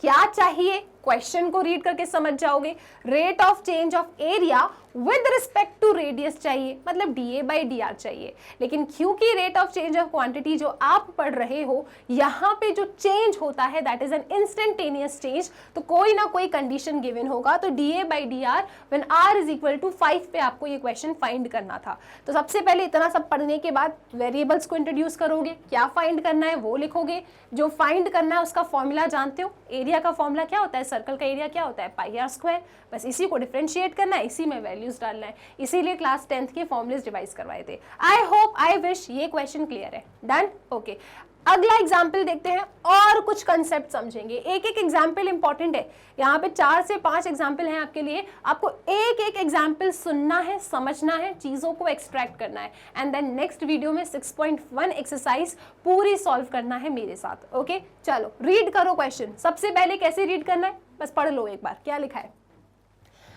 क्या चाहिए, क्वेश्चन को रीड करके समझ जाओगे। Rate of change of area with respect to radius चाहिए, मतलब डीए बाई डी आर चाहिए। लेकिन क्योंकि rate of change of quantity जो आप पढ़ रहे हो, यहाँ पे जो चेंज होता है that is an instantaneous change, तो कोई ना कोई कंडीशन गिवन होगा। तो D A by D R when R is equal to 5 पे आपको ये क्वेश्चन फाइंड करना था। तो सबसे पहले इतना सब पढ़ने के बाद वेरिएबल्स को इंट्रोड्यूस करोगे, क्या फाइंड करना है वो लिखोगे। जो फाइंड करना है उसका फॉर्मूला जानते हो, एरिया का फॉर्मूला क्या होता है, सर्कल का एरिया क्या होता है, पाई आर स्क्वायर। बस इसी को डिफरेंशिएट करना है, इसी में वैल्यूज डालना है, इसीलिए क्लास 10th के फॉर्मूलेस डिवाइस करवाए थे। आई होप, आई विश ये क्वेश्चन क्लियर है। Done, okay. अगला एग्जाम्पल देखते हैं और कुछ कंसेप्ट समझेंगे। एक एक एग्जाम्पल इंपॉर्टेंट है, यहाँ पे 4 से 5 एग्जाम्पल हैं आपके लिए। आपको एक एक एग्जाम्पल सुनना है, समझना है, चीजों को एक्सट्रैक्ट करना है, एंड देन नेक्स्ट वीडियो में 6.1 एक्सरसाइज पूरी सॉल्व करना है मेरे साथ। ओके, चलो रीड करो क्वेश्चन। सबसे पहले कैसे रीड करना है, बस पढ़ लो एक बार, क्या लिखा है।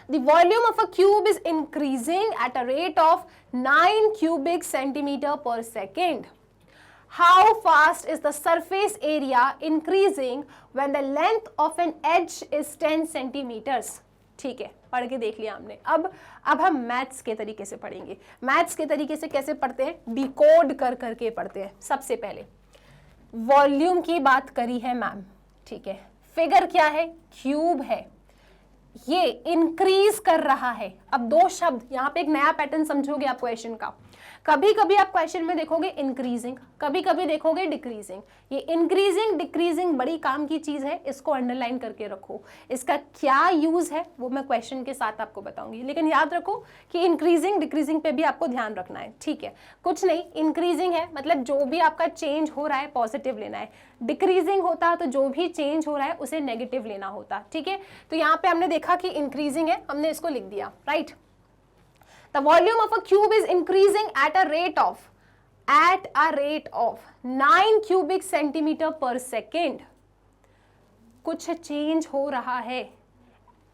The volume of a cube is increasing at a rate of 9 cubic centimeter per second. How fast is the surface area increasing when the length of an edge is 10 centimeters? ठीक है, पढ़ के देख लिया हमने। अब हम मैथ्स के तरीके से पढ़ेंगे। मैथ्स के तरीके से कैसे पढ़ते हैं, डिकोड कर करके पढ़ते हैं। सबसे पहले वॉल्यूम की बात करी है मैम, ठीक है। फिगर क्या है, क्यूब है, ये इंक्रीज कर रहा है। अब 2 शब्द, यहाँ पे एक नया पैटर्न समझोगे आप क्वेश्चन का। कभी कभी आप क्वेश्चन में देखोगे इंक्रीजिंग, कभी कभी देखोगे डिक्रीजिंग। ये इंक्रीजिंग डिक्रीजिंग बड़ी काम की चीज है, इसको अंडरलाइन करके रखो। इसका क्या यूज है वो मैं क्वेश्चन के साथ आपको बताऊंगी, लेकिन याद रखो कि इंक्रीजिंग डिक्रीजिंग पे भी आपको ध्यान रखना है, ठीक है। कुछ नहीं, इंक्रीजिंग है मतलब जो भी आपका चेंज हो रहा है पॉजिटिव लेना है, डिक्रीजिंग होता तो जो भी चेंज हो रहा है उसे नेगेटिव लेना होता, ठीक है। तो यहाँ पे हमने देखा कि इंक्रीजिंग है, हमने इसको लिख दिया, right. The volume of a cube is increasing at a rate of 9 cubic centimeter per second. कुछ चेंज हो रहा है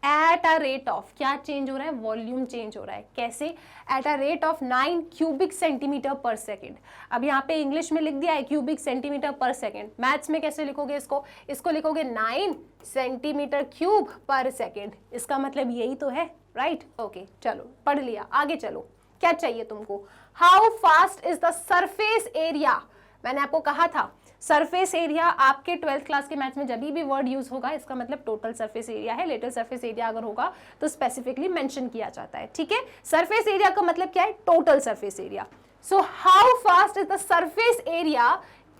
at a rate of, क्या चेंज हो रहा है, वॉल्यूम चेंज हो रहा है। कैसे, at a rate of 9 cubic centimeter per second। अब यहाँ पे इंग्लिश में लिख दिया है cubic centimeter per second। Maths में कैसे लिखोगे इसको लिखोगे 9 सेंटीमीटर क्यूब पर सेकेंड। इसका मतलब यही तो है, राइट, ओके। चलो पढ़ लिया, आगे चलो। क्या चाहिए तुमको, how fast is the surface area. मैंने आपको कहा था सरफेस एरिया आपके 12th क्लास के मैथ्स में जब भी वर्ड यूज होगा इसका मतलब टोटल सरफेस एरिया है। लेटर सरफेस एरिया अगर होगा तो स्पेसिफिकली मेंशन किया जाता है, ठीक है। सरफेस एरिया का मतलब क्या है? Total surface area. So how fast is the surface area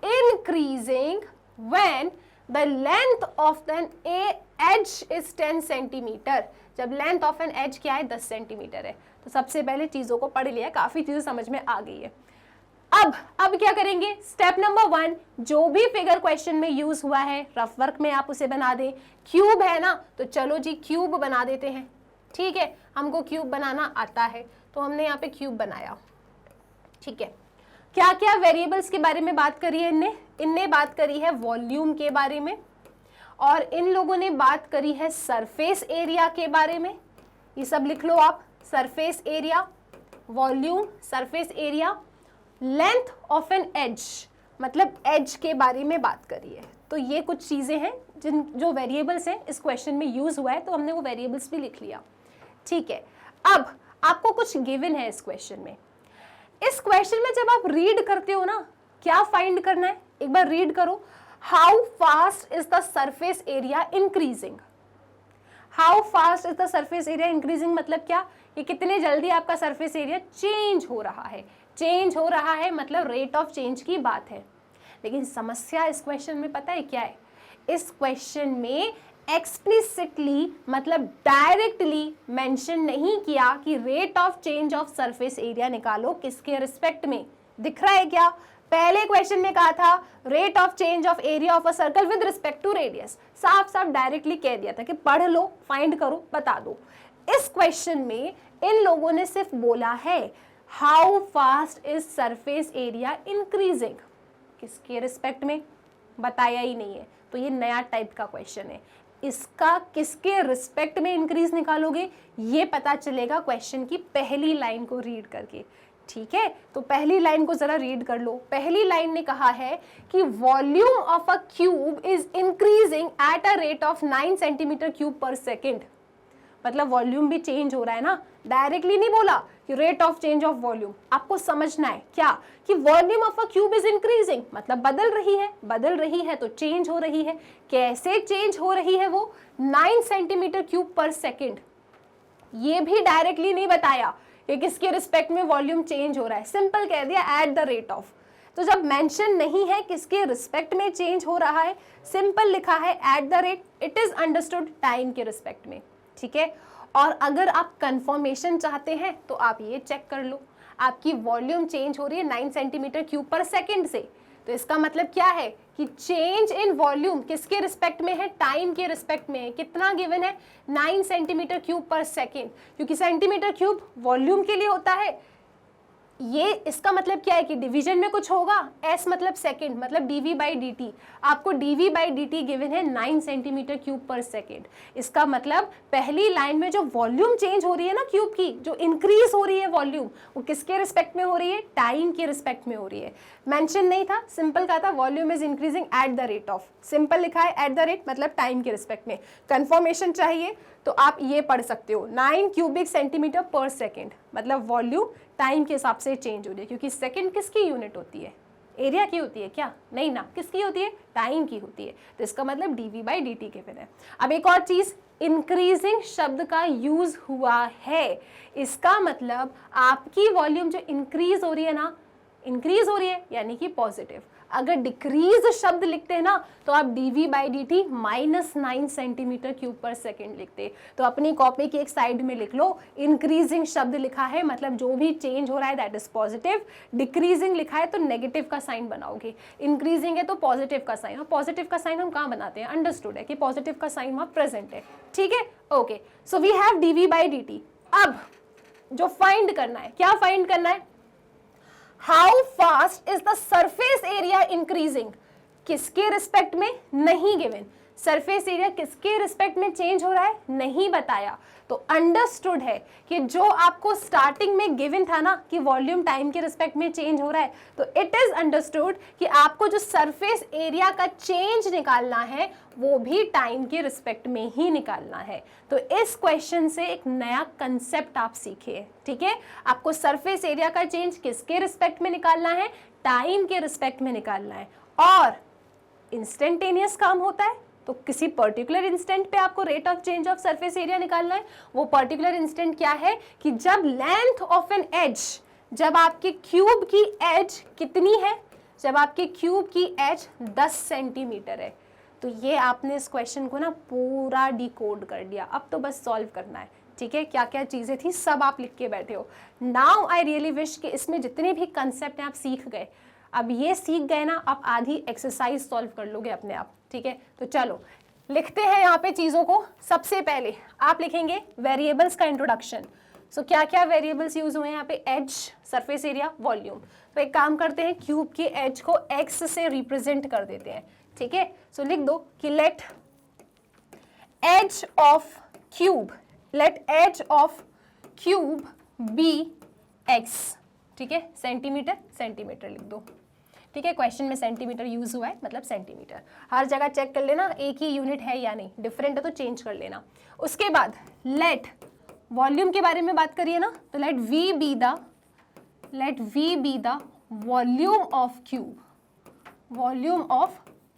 increasing when the length of an edge is 10 centimetre. जब लेंथ ऑफ एन एज क्या है? 10 सेंटीमीटर है। तो सबसे पहले चीजों को पढ़ लिया, काफी चीजें समझ में आ गई है। अब क्या करेंगे? स्टेप नंबर 1, जो भी फिगर क्वेश्चन में यूज हुआ है रफ वर्क में आप उसे बना दें। क्यूब है ना, तो चलो जी क्यूब बना देते हैं, ठीक है। हमको क्यूब बनाना आता है तो हमने यहाँ पे क्यूब बनाया, ठीक है। क्या क्या वेरिएबल्स के बारे में बात करी है इनने बात करी है वॉल्यूम के बारे में, और इन लोगों ने बात करी है सरफेस एरिया के बारे में। ये सब लिख लो आप, surface area, volume, surface area, length of an edge, मतलब एज के बारे में बात करी है। तो ये कुछ चीजें हैं जो वेरिएबल्स हैं इस क्वेश्चन में यूज हुआ है, तो हमने वो वेरिएबल्स भी लिख लिया, ठीक है। अब आपको कुछ गिवन है इस क्वेश्चन में। इस क्वेश्चन में जब आप रीड करते हो ना, क्या फाइंड करना है? एक बार रीड करो। How fast is the surface area increasing. How fast is the surface area increasing मतलब क्या? ये कितने जल्दी आपका सरफेस एरिया चेंज हो रहा है। चेंज हो रहा है मतलब रेट ऑफ चेंज की बात है। लेकिन समस्या इस क्वेश्चन में पता है क्या है? इस क्वेश्चन में एक्सप्लिसिटली मतलब डायरेक्टली मेंशन नहीं किया कि rate of change of surface area निकालो किसके रिस्पेक्ट में। दिख रहा है क्या? पहले क्वेश्चन में कहा था rate of change of area of a circle with respect to radius, साफ साफ डायरेक्टली कह दिया था कि पढ़ लो, फाइंड करो, बता दो। इस क्वेश्चन में इन लोगों ने सिर्फ बोला है how fast is surface area increasing, किसके रिस्पेक्ट में बताया ही नहीं है। तो ये नया टाइप का क्वेश्चन है। इसका किसके रिस्पेक्ट में इंक्रीज निकालोगे ये पता चलेगा क्वेश्चन की पहली लाइन को रीड करके, ठीक है। तो पहली लाइन को जरा रीड कर लो। पहली लाइन ने कहा है कि volume of a cube is increasing at a rate of 9 centimetre cube पर सेकेंड। मतलब वॉल्यूम भी चेंज हो रहा है ना, डायरेक्टली नहीं बोला कि rate of change of volume. आपको समझना है क्या कि volume of a cube is increasing मतलब बदल रही है तो चेंज हो रही है। कैसे चेंज हो रही है वो? 9 सेंटीमीटर क्यूब पर सेकेंड। ये भी डायरेक्टली नहीं बताया कि किसके रिस्पेक्ट में वॉल्यूम चेंज हो रहा है, सिंपल कह दिया एट द रेट ऑफ। तो जब मेंशन नहीं है किसके रिस्पेक्ट में चेंज हो रहा है, सिंपल लिखा है at the rate, it is understood time के रिस्पेक्ट में, ठीक है। और अगर आप कंफर्मेशन चाहते हैं तो आप ये चेक कर लो, आपकी वॉल्यूम चेंज हो रही है 9 सेंटीमीटर क्यूब पर सेकेंड से। तो इसका मतलब क्या है कि चेंज इन वॉल्यूम किसके रिस्पेक्ट में है? टाइम के रिस्पेक्ट में है। कितना गिवन है? 9 सेंटीमीटर क्यूब पर सेकेंड, क्योंकि सेंटीमीटर क्यूब वॉल्यूम के लिए होता है। ये इसका मतलब क्या है कि डिवीजन में कुछ होगा, एस मतलब सेकेंड, मतलब डीवी बाई डी टी। आपको D V by D T given है 9 सेंटीमीटर क्यूब पर सेकेंड। इसका मतलब पहली लाइन में जो वॉल्यूम चेंज हो रही है ना क्यूब की, जो इंक्रीज हो रही है वॉल्यूम, वो किसके रिस्पेक्ट में हो रही है? टाइम के रिस्पेक्ट में हो रही है। मेंशन नहीं था, सिंपल कहा था volume is increasing at the rate of, simple लिखा है एट द रेट मतलब टाइम के रिस्पेक्ट में। कंफर्मेशन चाहिए तो आप ये पढ़ सकते हो 9 क्यूबिक सेंटीमीटर पर सेकेंड, मतलब वॉल्यूम टाइम के हिसाब से चेंज हो रही है, क्योंकि सेकेंड किसकी यूनिट होती है? एरिया की होती है क्या? नहीं ना, किसकी होती है? टाइम की होती है। तो इसका मतलब D V by D T given है। अब एक और चीज, इंक्रीजिंग शब्द का यूज हुआ है, इसका मतलब आपकी वॉल्यूम जो इंक्रीज हो रही है ना, इंक्रीज हो रही है यानी कि पॉजिटिव। अगर डिक्रीज शब्द लिखते हैं ना तो आप dv by D T -9 centimetre cube पर सेकेंड लिखते। तो अपनी कॉपी की एक साइड में लिख लो इंक्रीजिंग शब्द लिखा है मतलब जो भी चेंज हो रहा है दैट इज पॉजिटिव, डिक्रीजिंग लिखा है तो नेगेटिव का साइन बनाओगे, इंक्रीजिंग है तो पॉजिटिव का साइन। और पॉजिटिव का साइन हम कहाँ बनाते हैं? अंडरस्टूड है कि पॉजिटिव का साइन वहाँ प्रेजेंट है, ठीक है। Okay, so we have dv by D T. अब जो फाइंड करना है, क्या फाइंड करना है? How fast is the surface area increasing, किसके रिस्पेक्ट में? नहीं गिवन। सरफेस एरिया किसके रिस्पेक्ट में चेंज हो रहा है? नहीं बताया। तो अंडरस्टूड है कि जो आपको स्टार्टिंग में गिवन था ना कि वॉल्यूम टाइम के रिस्पेक्ट में चेंज हो रहा है, तो इट इज अंडरस्टूड कि आपको जो सरफेस एरिया का चेंज निकालना है वो भी टाइम के रिस्पेक्ट में ही निकालना है। तो इस क्वेश्चन से एक नया कंसेप्ट आप सीखे, ठीक है। आपको सरफेस एरिया का चेंज किसके रिस्पेक्ट में निकालना है? टाइम के रिस्पेक्ट में निकालना है। और इंस्टेंटेनियस काम होता है, तो किसी पर्टिकुलर इंस्टेंट पे आपको rate of change of surface area निकालना है। वो पर्टिकुलर इंस्टेंट क्या है कि जब लेंथ ऑफ एन एज, जब आपके क्यूब की एज कितनी है, जब आपके क्यूब की एज 10 सेंटीमीटर है। तो ये आपने इस क्वेश्चन को ना पूरा डिकोड कर दिया, अब तो बस सॉल्व करना है। ठीक है, क्या क्या चीज़ें थी सब आप लिख के बैठे हो। नाउ आई रियली विश कि इसमें जितने भी कंसेप्ट हैं आप सीख गए। अब ये सीख गए ना, आप आधी एक्सरसाइज सॉल्व कर लोगे अपने आप। ठीक है, तो चलो लिखते हैं यहाँ पे चीज़ों को। सबसे पहले आप लिखेंगे वेरिएबल्स का इंट्रोडक्शन। सो क्या क्या वेरिएबल्स यूज हुए हैं यहाँ पे? Edge, surface area, volume. तो एक काम करते हैं, क्यूब की एज को एक्स से रिप्रेजेंट कर देते हैं। ठीक है, सो लिख दो कि let edge of cube be X. ठीक है, सेंटीमीटर सेंटीमीटर लिख दो। ठीक है, क्वेश्चन में सेंटीमीटर यूज हुआ है, मतलब सेंटीमीटर। हर जगह चेक कर लेना एक ही यूनिट है या नहीं, डिफरेंट है तो चेंज कर लेना। उसके बाद लेट वॉल्यूम के बारे में बात करिए ना, तो let V be the volume of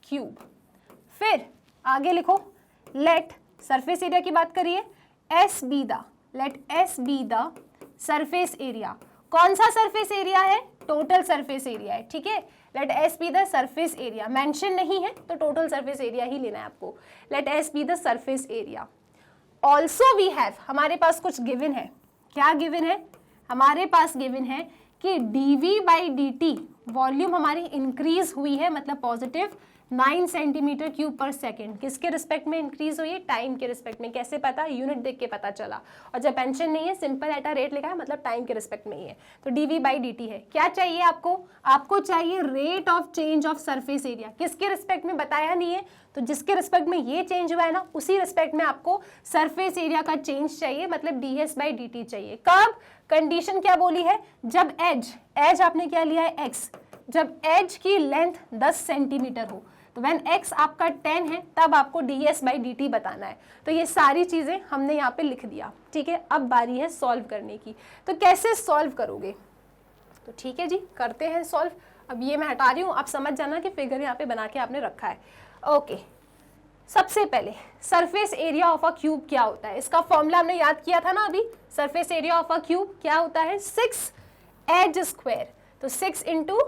cube. फिर आगे लिखो, लेट सरफेस एरिया की बात करिए, let S be the surface area. कौन सा सरफेस एरिया है? टोटल सरफेस एरिया है। ठीक है, let S be the surface area. Mention नहीं है तो टोटल सरफेस एरिया ही लेना है आपको। Let S be the surface area. Also we have, हमारे पास कुछ गिवन है। क्या गिवन है? हमारे पास गिवन है कि dv बाई dt वॉल्यूम हमारी इंक्रीज हुई है, मतलब पॉजिटिव 9 सेंटीमीटर क्यूब पर सेकेंड। किसके रिस्पेक्ट में इंक्रीज हुई है? टाइम के रिस्पेक्ट में। कैसे पता? यूनिट देख के पता चला। और जब पेंशन नहीं है, सिंपल एट अ रेट लिखा है, मतलब टाइम के रिस्पेक्ट में ही है। तो dv बाई dt है। क्या चाहिए आपको? आपको चाहिए rate of change of surface area. किसके रिस्पेक्ट में बताया नहीं है, तो जिसके रिस्पेक्ट में ये चेंज हुआ है ना, उसी रिस्पेक्ट में आपको सरफेस एरिया का चेंज चाहिए, मतलब ds बाई dt चाहिए। कब? कंडीशन क्या बोली है? जब एज आपने क्या लिया है? x। जब एज की लेंथ 10 सेंटीमीटर हो, तो व्हेन x आपका 10 है, तब आपको ds बाई dt बताना है। तो ये सारी चीज़ें हमने यहाँ पे लिख दिया। ठीक है, अब बारी है सॉल्व करने की। तो कैसे सॉल्व करोगे? तो ठीक है जी, करते हैं सॉल्व। अब ये मैं हटा रही हूँ, आप समझ जाना कि फिगर यहाँ पे बना के आपने रखा है। ओके, सबसे पहले surface area of a cube क्या होता है? इसका फॉर्मूला हमने याद किया था ना अभी। Surface area of a cube क्या होता है? 6 एज स्क्वायर। तो 6 into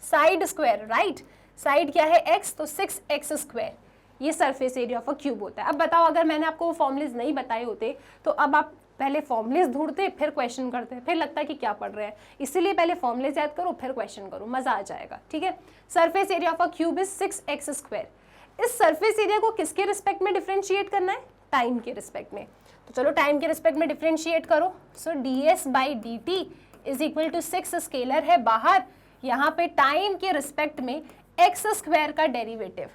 side square, right? Side क्या है? x, तो 6x स्क्वायर। ये surface area of a cube होता है। अब बताओ, अगर मैंने आपको वो फॉर्मूलेज नहीं बताए होते तो अब आप पहले फॉर्मूलेज ढूंढते, फिर क्वेश्चन करते, फिर लगता है कि क्या पढ़ रहे हैं। इसीलिए पहले फॉर्मूलेज याद करो, फिर क्वेश्चन करो, मजा आ जाएगा। ठीक है, surface area of a cube is 6x square. इस सरफेस एरिया को किसके रिस्पेक्ट में डिफरेंशिएट करना है? टाइम के रिस्पेक्ट में। तो चलो टाइम के रिस्पेक्ट में डिफरेंशिएट करो। So ds by dt is equal to 6, scalar है बाहर, यहाँ पे टाइम के रिस्पेक्ट में x स्क्वायर का डेरिवेटिव।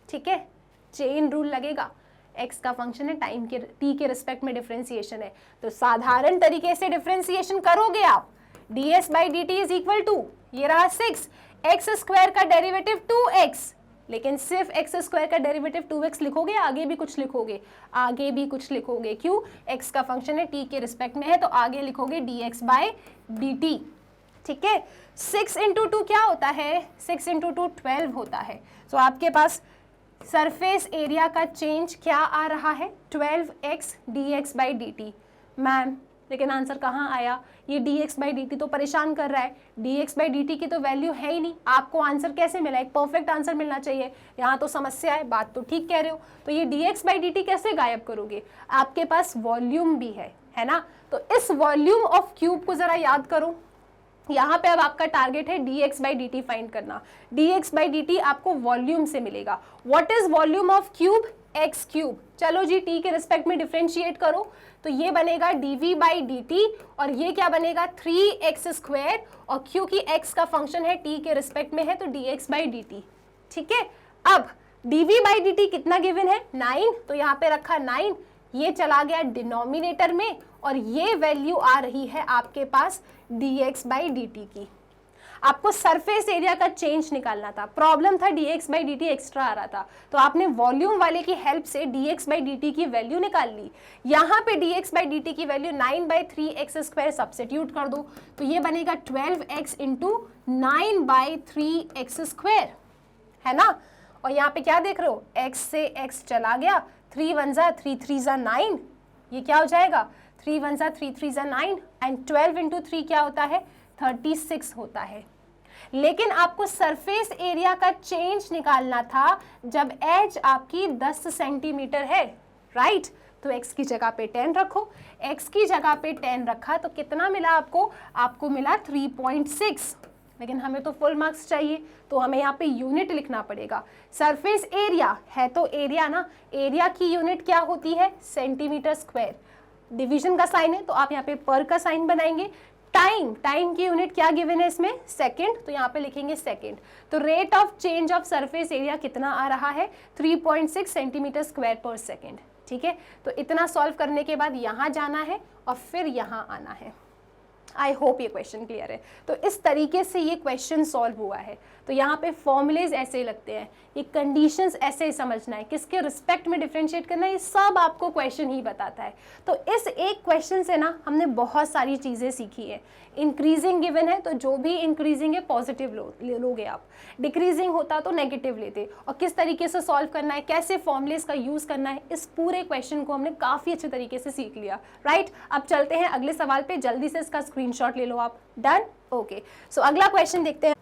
ठीक है, चेन रूल लगेगा। x का फंक्शन है, टाइम के t के रिस्पेक्ट में डिफरेंशिएशन है, तो साधारण तरीके से डिफरेंशिएशन करोगे आप। ds by dt is equal to, ये रहा 6, x स्क्वायर का डेरिवेटिव 2x। लेकिन सिर्फ x स्क्वायर का डेरिवेटिव 2x लिखोगे, आगे भी कुछ लिखोगे? आगे भी कुछ लिखोगे। क्यों? x का फंक्शन है, t के रिस्पेक्ट में है, तो आगे लिखोगे dx बाई dt। ठीक है, 6 इंटू 2 क्या होता है? 6 इंटू 2 12 होता है। तो आपके पास सरफेस एरिया का चेंज क्या आ रहा है? 12x dx by dt। Ma'am लेकिन आंसर कहाँ आया? ये dx बाई dt तो परेशान कर रहा है। dx बाई dt की तो वैल्यू है ही नहीं, आपको आंसर कैसे मिला? एक परफेक्ट आंसर मिलना चाहिए, यहाँ तो समस्या है। बात तो ठीक कह रहे हो, तो ये dx बाई dt कैसे गायब करोगे? आपके पास वॉल्यूम भी है ना? तो इस वॉल्यूम ऑफ क्यूब को जरा याद करो। यहाँ पे अब आपका टारगेट है dx बाई dt फाइंड करना। dx बाई dt आपको वॉल्यूम से मिलेगा। What is volume of cube? x cube. चलो जी, t के रिस्पेक्ट में डिफरेंशिएट करो, तो ये बनेगा dv बाई dt, और ये क्या बनेगा? 3x स्क्वायर, और क्योंकि x का फंक्शन है, t के रिस्पेक्ट में है, तो dx बाई dt। ठीक है, अब dv बाई dt कितना गिवन है? 9, तो यहाँ पे रखा 9, ये चला गया डिनोमिनेटर में, और ये वैल्यू आ रही है आपके पास dx बाई dt की। आपको सरफेस एरिया का चेंज निकालना था, प्रॉब्लम था dx बाई dt एक्स्ट्रा आ रहा था, तो आपने वॉल्यूम वाले की हेल्प से dx बाई dt की वैल्यू निकाल ली। यहाँ पे dx बाई dt की value 9 by 3x square substitute कर दो, तो ये बनेगा 12x into 9 by 3x square. है ना। और यहाँ पे क्या देख रहे हो, x से x चला गया, 3 1 जा 3 3 जा 9, ये क्या हो जाएगा 3 1 जा 3 3 जा 9 एंड 12 इंटू 3 क्या होता है 36 होता है। लेकिन आपको सरफेस एरिया का चेंज निकालना था जब एज आपकी 10 सेंटीमीटर है, राइट। तो x की जगह पे 10 रखो, x की जगह पे 10 रखा तो कितना मिला आपको, आपको मिला 3.6। लेकिन हमें तो फुल मार्क्स चाहिए तो हमें यहाँ पे यूनिट लिखना पड़ेगा। सरफेस एरिया है तो एरिया ना, एरिया की यूनिट क्या होती है सेंटीमीटर स्क्वायर। डिवीजन का साइन है तो आप यहाँ पे पर का साइन बनाएंगे। टाइम, टाइम की यूनिट क्या गिवन है इसमें सेकंड, तो यहाँ पे लिखेंगे सेकंड। तो rate of change of surface area कितना आ रहा है 3.6 सेंटीमीटर स्क्वायर पर सेकंड, ठीक है। तो इतना सॉल्व करने के बाद यहाँ जाना है और फिर यहाँ आना है। आई होप ये क्वेश्चन क्लियर है। तो इस तरीके से ये क्वेश्चन सॉल्व हुआ है। तो यहाँ पे फॉर्मूलेज ऐसे लगते हैं, ये कंडीशंस ऐसे ही समझना है, किसके रिस्पेक्ट में डिफरेंशिएट करना है, ये सब आपको क्वेश्चन ही बताता है। तो इस एक क्वेश्चन से ना हमने बहुत सारी चीज़ें सीखी है। इंक्रीजिंग गिवन है तो जो भी इंक्रीजिंग है पॉजिटिव लोगे आप, डिक्रीजिंग होता तो नेगेटिव लेते, और किस तरीके से सॉल्व करना है, कैसे फॉर्मूलेज का यूज़ करना है, इस पूरे क्वेश्चन को हमने काफ़ी अच्छे तरीके से सीख लिया, राइट। अब चलते हैं अगले सवाल पे, जल्दी से इसका स्क्रीनशॉट ले लो आप। Done, okay. सो अगला क्वेश्चन देखते हैं।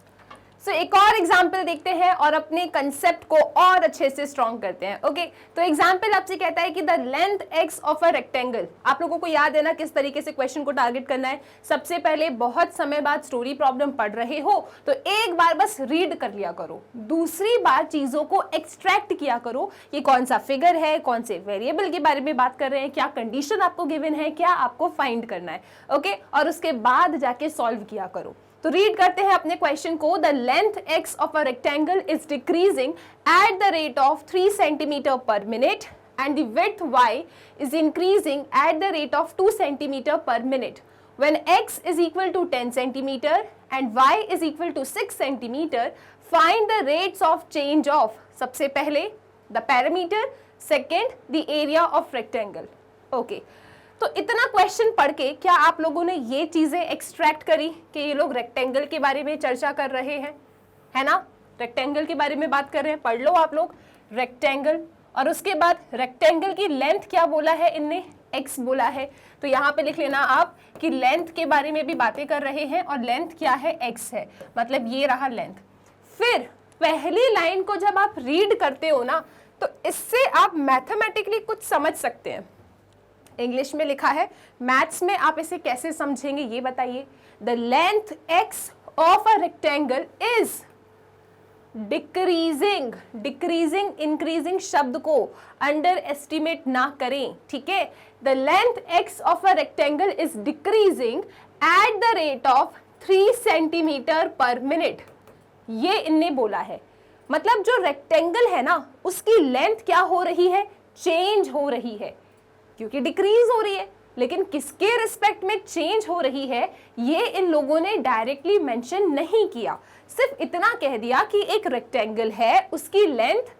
सो एक और एग्जाम्पल देखते हैं और अपने कंसेप्ट को और अच्छे से स्ट्रॉन्ग करते हैं। ओके, तो एग्जाम्पल आपसे कहता है कि the length x of a rectangle. आप लोगों को याद है ना किस तरीके से क्वेश्चन को टारगेट करना है। सबसे पहले बहुत समय बाद स्टोरी प्रॉब्लम पढ़ रहे हो तो एक बार बस रीड कर लिया करो, दूसरी बार चीजों को एक्सट्रैक्ट किया करो, ये कौन सा फिगर है, कौन से वेरिएबल के बारे में बात कर रहे हैं, क्या कंडीशन आपको गिवन है, क्या आपको फाइंड करना है। ओके, और उसके बाद जाके सॉल्व किया करो। तो रीड करते हैं अपने क्वेश्चन को। The length x of a rectangle is decreasing at the rate of 3 centimetre पर minute and the width y is increasing at the rate of 2 centimeter per minute. When x is equal to 10 centimeter and y is equal to 6 centimeter, find the rates of change of, सबसे पहले the parameter, second the area of rectangle. Okay. तो इतना question पढ़ के क्या आप लोगों ने ये चीजें एक्सट्रैक्ट करी कि ये लोग रेक्टेंगल के बारे में चर्चा कर रहे हैं, है ना, रेक्टेंगल के बारे में बात कर रहे हैं। पढ़ लो आप लोग रेक्टेंगल, और उसके बाद रेक्टेंगल की लेंथ क्या बोला है इनने, x बोला है। तो यहाँ पे लिख लेना आप कि लेंथ के बारे में भी बातें कर रहे हैं और लेंथ क्या है x है, मतलब ये रहा लेंथ। फिर पहली लाइन को जब आप रीड करते हो ना तो इससे आप मैथमेटिकली कुछ समझ सकते हैं। इंग्लिश में लिखा है, मैथ्स में आप इसे कैसे समझेंगे ये बताइए। The length x of a rectangle is decreasing, decreasing increasing शब्द को अंडर एस्टिमेट ना करें, ठीक है। The length x of a rectangle is decreasing at the rate of 3 centimetre पर मिनट, ये इनने बोला है। मतलब जो रेक्टेंगल है ना उसकी लेंथ क्या हो रही है, चेंज हो रही है, क्योंकि डिक्रीज हो रही है। लेकिन किसके रिस्पेक्ट में चेंज हो रही है ये इन लोगों ने डायरेक्टली मेंशन नहीं किया, सिर्फ इतना कह दिया कि एक रेक्टेंगल है उसकी लेंथ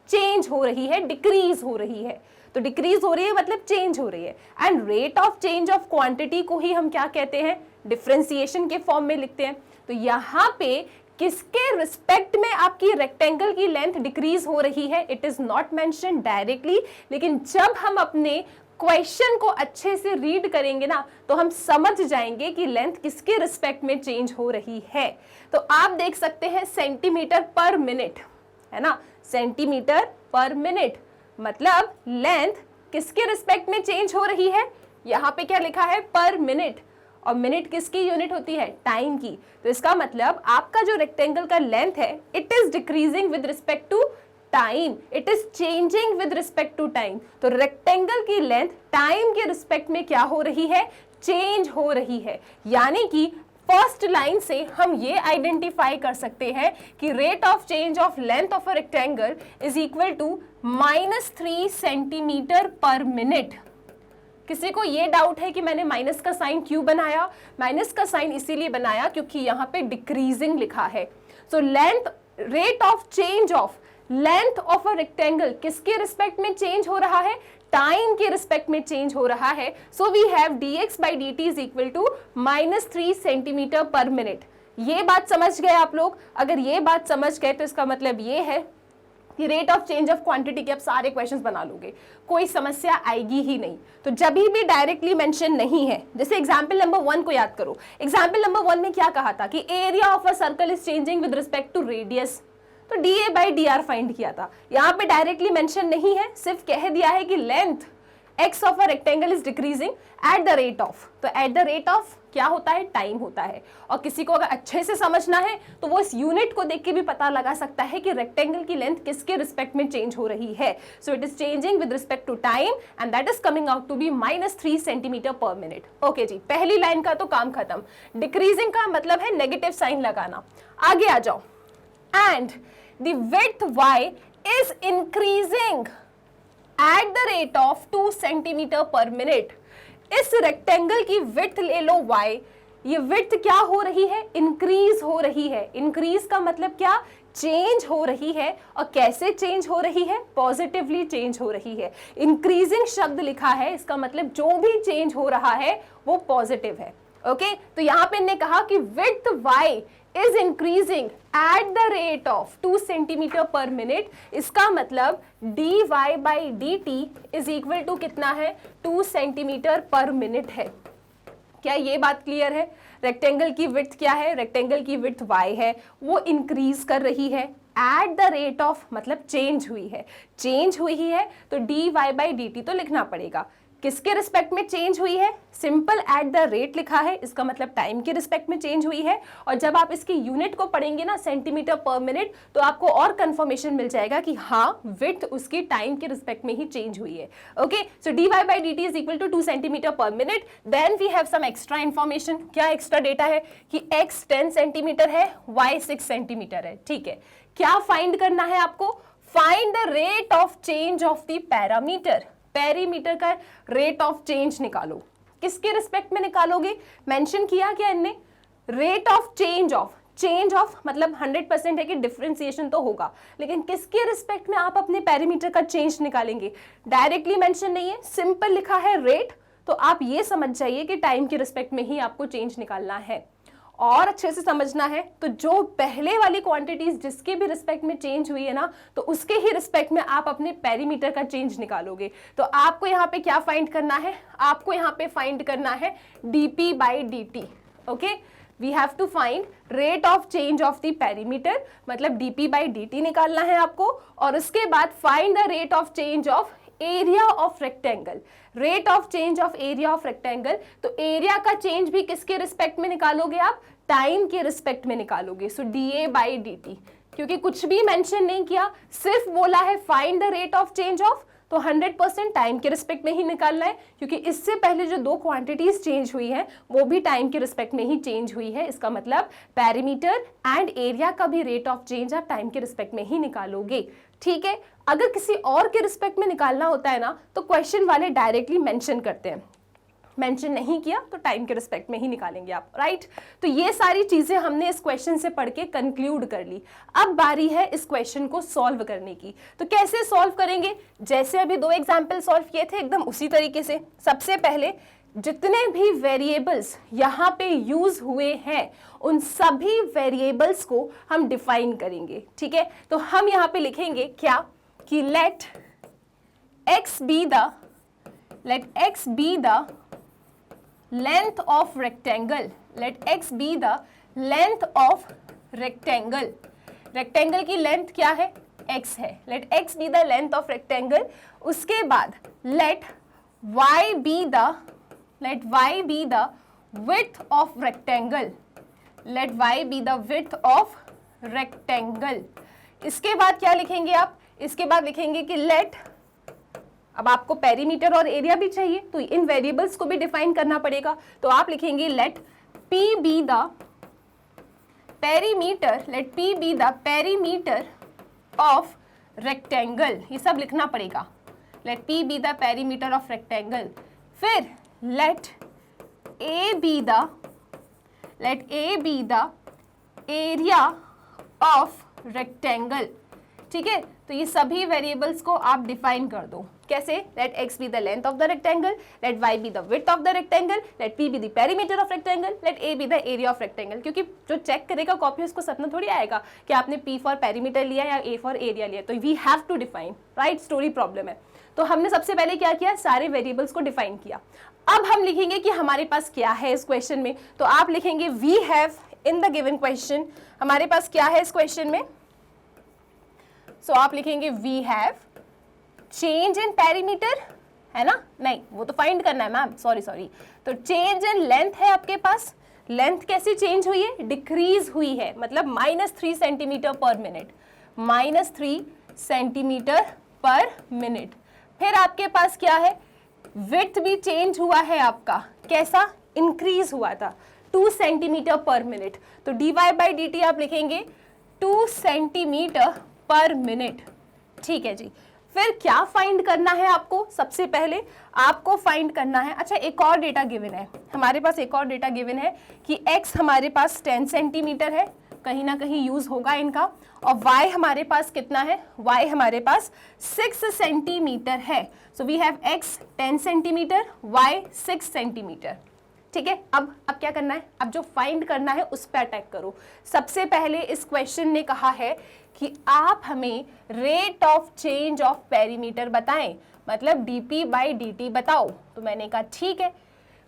चेंज हो रही है, डिक्रीज हो रही है। तो डिक्रीज हो रही है मतलब चेंज हो रही है। And rate of change of quantity को ही हम क्या कहते हैं, डिफरेंशिएशन के फॉर्म में लिखते हैं। तो यहाँ पे किसके रिस्पेक्ट में आपकी रेक्टेंगल की लेंथ डिक्रीज हो रही है, it is not mention directly, लेकिन जब हम अपने क्वेश्चन को अच्छे से रीड करेंगे ना तो हम समझ जाएंगे कि लेंथ किसके रिस्पेक्ट में चेंज हो रही है। तो आप देख सकते हैं सेंटीमीटर पर मिनट, है ना, सेंटीमीटर पर मिनट, मतलब लेंथ किसके रिस्पेक्ट में चेंज हो रही है, यहाँ पे क्या लिखा है पर मिनट, और मिनट किसकी यूनिट होती है, टाइम की। तो इसका मतलब आपका जो रेक्टेंगल का लेंथ है it is decreasing with respect to time, it is changing with respect to time. तो रेक्टेंगल की लेंथ टाइम के रिस्पेक्ट में क्या हो रही है, चेंज हो रही है। यानी कि फर्स्ट लाइन से हम ये आइडेंटिफाई कर सकते हैं कि rate of change of length of a rectangle is equal to -3 centimetre पर मिनट। किसी को ये डाउट है कि मैंने माइनस का साइन क्यों बनाया, माइनस का साइन इसीलिए बनाया क्योंकि यहाँ पे डिक्रीजिंग लिखा है। So length, rate of change of length of a rectangle किसके रिस्पेक्ट में चेंज हो रहा है, टाइम के रिस्पेक्ट में चेंज हो रहा है। So we have dx by dt is equal to -3 centimetre पर मिनट। ये बात समझ गए आप लोग? अगर ये बात समझ गए तो इसका मतलब ये है कि rate of change of quantity के आप सारे क्वेश्चंस बना लोगे, कोई समस्या आएगी ही नहीं। तो जब भी डायरेक्टली मेंशन नहीं है, जैसे एग्जांपल नंबर 1 को याद करो। एग्जांपल नंबर 1 में क्या कहा था कि area of a circle is changing with respect to radius, तो D A by D R find किया था। यहाँ पे डायरेक्टली मेंशन नहीं है, सिर्फ कह दिया है कि length x of a rectangle is decreasing at the rate of, तो एट द रेट ऑफ क्या होता है? टाइम होता है। और किसी को अगर अच्छे से समझना है तो वो इस यूनिट को देख के भी पता लगा सकता है कि रेक्टेंगल की लेंथ किसके रिस्पेक्ट में चेंज हो रही है। So it is changing with respect to time and that is coming out to be -3 centimetre पर मिनट। ओके जी, पहली लाइन का तो काम खत्म। डिक्रीजिंग का मतलब है नेगेटिव साइन लगाना। आगे आ जाओ। And the width y is increasing at the rate of 2 centimetre पर मिनट। इस रेक्टेंगल की विड्थ ले लो y, ये विड्थ क्या हो रही है? इंक्रीज हो रही है। इंक्रीज का मतलब क्या? चेंज हो रही है। और कैसे चेंज हो रही है? पॉजिटिवली चेंज हो रही है। इंक्रीजिंग शब्द लिखा है, इसका मतलब जो भी चेंज हो रहा है वो पॉजिटिव है। ओके, तो यहां पे इन्होंने कहा कि width y is increasing at the rate of 2 centimetre पर मिनट। इसका मतलब dy by dt is equal to कितना है? 2 सेंटीमीटर पर मिनट है। क्या ये बात क्लियर है? रेक्टेंगल की विड्थ क्या है? रेक्टेंगल की विड्थ y है, वो इंक्रीज कर रही है एट द रेट ऑफ, मतलब चेंज हुई है। चेंज हुई है तो dy by dt तो लिखना पड़ेगा। किसके रिस्पेक्ट में चेंज हुई है? सिंपल एट द रेट लिखा है, इसका मतलब टाइम के रिस्पेक्ट में चेंज हुई है। और जब आप इसकी यूनिट को पढ़ेंगे ना, सेंटीमीटर पर मिनट, तो आपको और कंफर्मेशन मिल जाएगा कि हाँ, विड्थ उसकी टाइम के रिस्पेक्ट में ही चेंज हुई है। Okay, so dy by dt is equal to 2 centimetre पर minute. Then we have some extra information. क्या एक्स्ट्रा डेटा है? कि x 10 सेंटीमीटर है, y 6 सेंटीमीटर है। ठीक है, क्या फाइंड करना है आपको? Find the rate of change of the parameter. Perimeter का रेट ऑफ चेंज निकालो। किसके रिस्पेक्ट में निकालोगे? मेंशन किया क्या इनने? रेट ऑफ चेंज ऑफ मतलब 100% है कि डिफरेंशिएशन तो होगा, लेकिन किसके रिस्पेक्ट में आप अपने पेरीमीटर का चेंज निकालेंगे? डायरेक्टली मेंशन नहीं है, सिंपल लिखा है रेट, तो आप ये समझ जाइए कि टाइम के रिस्पेक्ट में ही आपको चेंज निकालना है। और अच्छे से समझना है तो जो पहले वाली क्वांटिटीज जिसके भी रिस्पेक्ट में चेंज हुई है ना, तो उसके ही रिस्पेक्ट में आप अपने पेरीमीटर का चेंज निकालोगे। तो आपको यहाँ पे क्या फाइंड करना है? आपको यहाँ पे फाइंड करना है dp by dt। Okay, we have to find rate of change of the perimeter, मतलब dp by dt निकालना है आपको। और उसके बाद find the rate of change of area of rectangle. Rate of change of area of rectangle, तो area का change भी किसके रिस्पेक्ट में निकालोगे आप? टाइम के रिस्पेक्ट में निकालोगे। सो dA by dt, क्योंकि कुछ भी मेंशन नहीं किया, सिर्फ बोला है find the rate of change of, तो 100% टाइम के रिस्पेक्ट में ही निकालना है, क्योंकि इससे पहले जो दो क्वांटिटीज चेंज हुई है वो भी टाइम के रिस्पेक्ट में ही चेंज हुई है। इसका मतलब पेरीमीटर एंड एरिया का भी रेट ऑफ चेंज आप टाइम के रिस्पेक्ट में ही निकालोगे। ठीक है, अगर किसी और के रिस्पेक्ट में निकालना होता है ना, तो क्वेश्चन वाले डायरेक्टली मेंशन करते हैं, मेंशन नहीं किया तो टाइम के रिस्पेक्ट में ही निकालेंगे आप, राइट। तो ये सारी चीजें हमने इस क्वेश्चन से पढ़ के कंक्लूड कर ली। अब बारी है इस क्वेश्चन को सॉल्व करने की। तो कैसे सॉल्व करेंगे? जैसे अभी 2 एग्जाम्पल सॉल्व किए थे, एकदम उसी तरीके से। सबसे पहले जितने भी वेरिएबल्स यहाँ पे यूज हुए हैं उन सभी वेरिएबल्स को हम डिफाइन करेंगे। ठीक है, तो हम यहाँ पे लिखेंगे क्या कि late x be the length of rectangle, let x be the length of rectangle। Rectangle की लेंथ क्या है? x है। let x be the length of rectangle। उसके बाद let y be the width of rectangle, let y be the width of rectangle। इसके बाद क्या लिखेंगे आप? इसके बाद लिखेंगे कि let, अब आपको पेरीमीटर और एरिया भी चाहिए तो इन वेरिएबल्स को भी डिफाइन करना पड़ेगा। तो आप लिखेंगे let p be the perimeter of rectangle। ये सब लिखना पड़ेगा, let p be the perimeter of rectangle। फिर let a be the area of rectangle। ठीक है, तो ये सभी वेरिएबल्स को आप डिफाइन कर दो। कैसे? Let x be the length of the rectangle, let y be the width of the rectangle, let p be the perimeter of rectangle, let a be the area of rectangle. क्योंकि जो check करेगा copy उसको सपना थोड़ी आएगा कि आपने p for perimeter लिया या a फॉर एरिया लिया, तो we have to define, right? Story problem है। तो हमने सबसे पहले क्या किया? सारे वेरिएबल्स को डिफाइन किया। अब हम लिखेंगे कि हमारे पास क्या है इस क्वेश्चन में। तो आप लिखेंगे we have in the given question, हमारे पास क्या है इस क्वेश्चन में। सो आप लिखेंगे we have change in perimeter, है ना? नहीं, वो तो फाइंड करना है मैम, सॉरी। तो चेंज इन लेंथ है आपके पास। लेंथ कैसे चेंज हुई है? डिक्रीज हुई है, मतलब -3 सेंटीमीटर पर मिनट, -3 सेंटीमीटर पर मिनट। फिर आपके पास क्या है? विड्थ भी चेंज हुआ है आपका, कैसा? इंक्रीज हुआ था, 2 सेंटीमीटर पर मिनट। तो dy/dt आप लिखेंगे 2 सेंटीमीटर पर मिनट, ठीक है जी। फिर क्या फाइंड करना है आपको? सबसे पहले आपको फाइंड करना है, अच्छा एक और डेटा गिवन है हमारे पास, एक और डेटा गिवन है कि x हमारे पास 10 सेंटीमीटर है, कहीं ना कहीं यूज होगा इनका, और y हमारे पास कितना है? y हमारे पास 6 सेंटीमीटर है। So we have x 10 centimetre, y 6 centimetre, ठीक है। अब क्या करना है? अब जो फाइंड करना है उस पर अटैक करो। सबसे पहले इस क्वेश्चन ने कहा है कि आप हमें rate of change of perimeter बताएं, मतलब dp/dt बताओ। तो मैंने कहा ठीक है,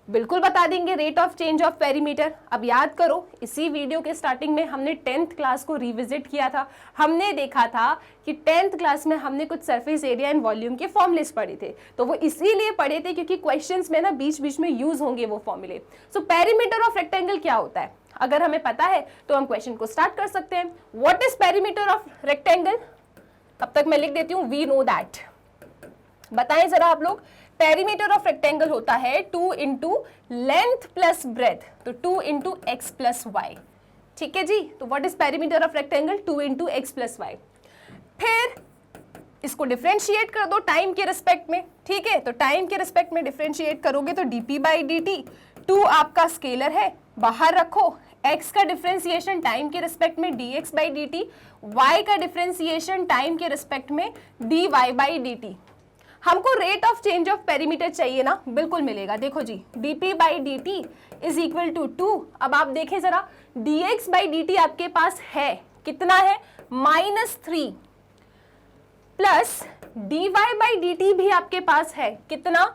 बिल्कुल बता देंगे rate of change of perimeter. अब याद करो, इसी वीडियो के स्टार्टिंग में हमने 10th क्लास को रिविजिट किया था। हमने देखा था कि 10th क्लास में हमने कुछ सरफेस एरिया एंड वॉल्यूम के फॉर्मूलेस पढ़े थे। तो वो इसीलिए पढ़े थे क्योंकि क्वेश्चंस में ना बीच बीच में यूज होंगे वो फॉर्मूले। सो पेरीमीटर ऑफ रेक्टेंगल क्या होता है अगर हमें पता है तो हम क्वेश्चन को स्टार्ट कर सकते हैं। What is perimeter of rectangle? तब तक मैं लिख देती हूँ वी नो दैट। बताएं जरा आप लोग। पेरीमीटर ऑफ रेक्टेंगल होता है 2 इंटू लेंथ प्लस ब्रेथ, तो 2 इंटू एक्स प्लस वाई, ठीक है जी। तो what is perimeter of rectangle? 2 into X plus Y. फिर इसको डिफरेंशिएट कर दो टाइम के रिस्पेक्ट में, ठीक है। तो टाइम के रिस्पेक्ट में डिफरेंशिएट करोगे तो dp/dt, 2 आपका स्केलर है, बाहर रखो। x का डिफरेंशिएशन टाइम के रिस्पेक्ट में dx/dt, y का डिफरेंशिएशन टाइम के रिस्पेक्ट में dy/dt। हमको rate of change of perimeter चाहिए ना, बिल्कुल मिलेगा। देखो जी, dp/dt इज इक्वल टू 2। अब आप देखें जरा, dx/dt आपके पास है, कितना है? -3, प्लस dy/dt भी आपके पास है, कितना?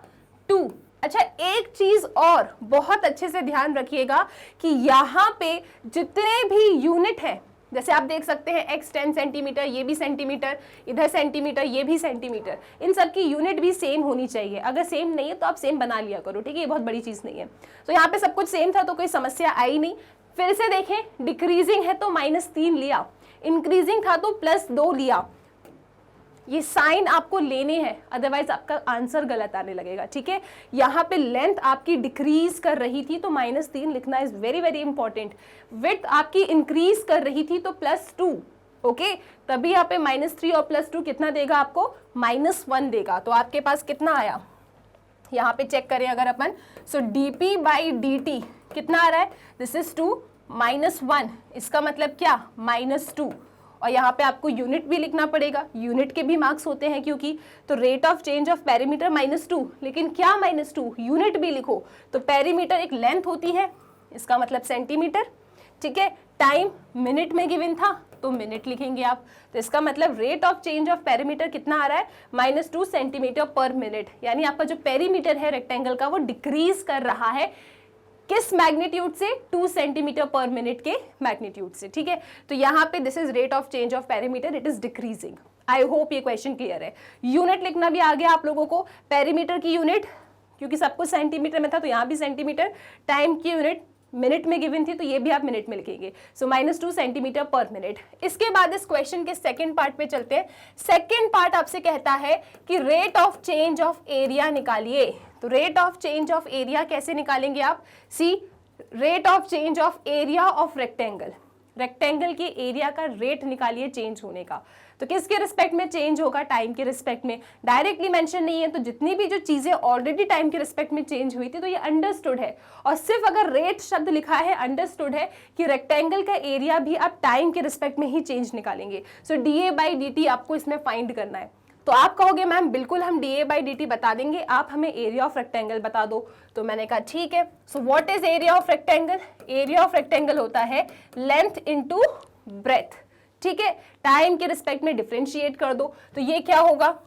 2। अच्छा, एक चीज और बहुत अच्छे से ध्यान रखिएगा कि यहाँ पे जितने भी यूनिट है, जैसे आप देख सकते हैं x 10 सेंटीमीटर, ये भी सेंटीमीटर, इधर सेंटीमीटर, ये भी सेंटीमीटर, इन सब की यूनिट भी सेम होनी चाहिए। अगर सेम नहीं है तो आप सेम बना लिया करो, ठीक है, ये बहुत बड़ी चीज़ नहीं है। तो यहाँ पे सब कुछ सेम था तो कोई समस्या आई नहीं। फिर से देखें, डिक्रीजिंग है तो -3 लिया, इंक्रीजिंग था तो +2 लिया। ये साइन आपको लेने हैं, अदरवाइज आपका आंसर गलत आने लगेगा, ठीक है। यहाँ पे लेंथ आपकी डिक्रीज कर रही थी तो -3 लिखना is very very important. Width आपकी इंक्रीज कर रही थी तो +2, ओके। तभी यहाँ पे -3 और +2 कितना देगा आपको? -1 देगा। तो आपके पास कितना आया? यहाँ पे चेक करें अगर अपन, सो dp/dt कितना आ रहा है? दिस इज 2 -1, इसका मतलब क्या? -2। और यहाँ पे आपको यूनिट भी लिखना पड़ेगा, यूनिट के भी मार्क्स होते हैं क्योंकि। तो rate of change of perimeter -2, लेकिन क्या -2? यूनिट भी लिखो। तो पेरीमीटर एक लेंथ होती है, इसका मतलब सेंटीमीटर, ठीक है। टाइम मिनट में गिवन था तो मिनट लिखेंगे आप। तो इसका मतलब rate of change of perimeter कितना आ रहा है? -2 सेंटीमीटर पर मिनट। यानी आपका जो पेरीमीटर है रेक्टेंगल का वो डिक्रीज कर रहा है, किस मैग्नीट्यूड से? 2 सेंटीमीटर पर मिनट के मैग्नीट्यूड से, ठीक है। तो यहाँ पे this is rate of change of perimeter, it is decreasing. I hope ये क्वेश्चन क्लियर है। यूनिट लिखना भी आ गया आप लोगों को, पेरीमीटर की यूनिट, क्योंकि सब कुछ सेंटीमीटर में था तो यहाँ भी सेंटीमीटर। टाइम की यूनिट मिनट में गिवन थी तो ये भी आप मिनट में लिखेंगे। सो -2 सेंटीमीटर पर मिनट। इसके बाद इस क्वेश्चन के सेकंड पार्ट पे चलते हैं। सेकंड पार्ट आपसे कहता है कि rate of change of area निकालिए। तो rate of change of area कैसे निकालेंगे आप? See, rate of change of area of rectangle, rectangle के एरिया का रेट निकालिए चेंज होने का। तो किसके रिस्पेक्ट में चेंज होगा? टाइम के रिस्पेक्ट में। डायरेक्टली मेंशन नहीं है तो जितनी भी जो चीजें ऑलरेडी टाइम के रिस्पेक्ट में चेंज हुई थी तो ये अंडरस्टूड है। और सिर्फ अगर रेट शब्द लिखा है, अंडरस्टूड है कि रेक्टेंगल का एरिया भी आप टाइम के रिस्पेक्ट में ही चेंज निकालेंगे। सो dA/dt आपको इसमें फाइंड करना है। तो आप कहोगे मैम बिल्कुल हम डीए बाई डी टी बता देंगे, आप हमें एरिया ऑफ रेक्टेंगल बता दो। तो मैंने कहा ठीक है। So what is area of rectangle? Area of rectangle होता है लेंथ इनटू ब्रेथ, ठीक है। टाइम के रिस्पेक्ट में डिफरेंशिएट कर दो, तो ये क्या होगा?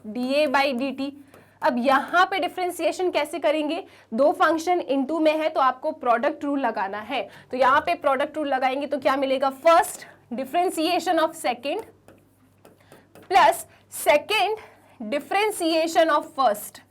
DA by D T. अब यहाँ पे डिफरेंशिएशन कैसे करेंगे? दो फंक्शन इनटू में है तो आपको प्रोडक्ट रूल लगाना है, तो यहाँ पे प्रोडक्ट रूल लगाएंगे तो क्या मिलेगा? First differentiation of second plus second differentiation of first,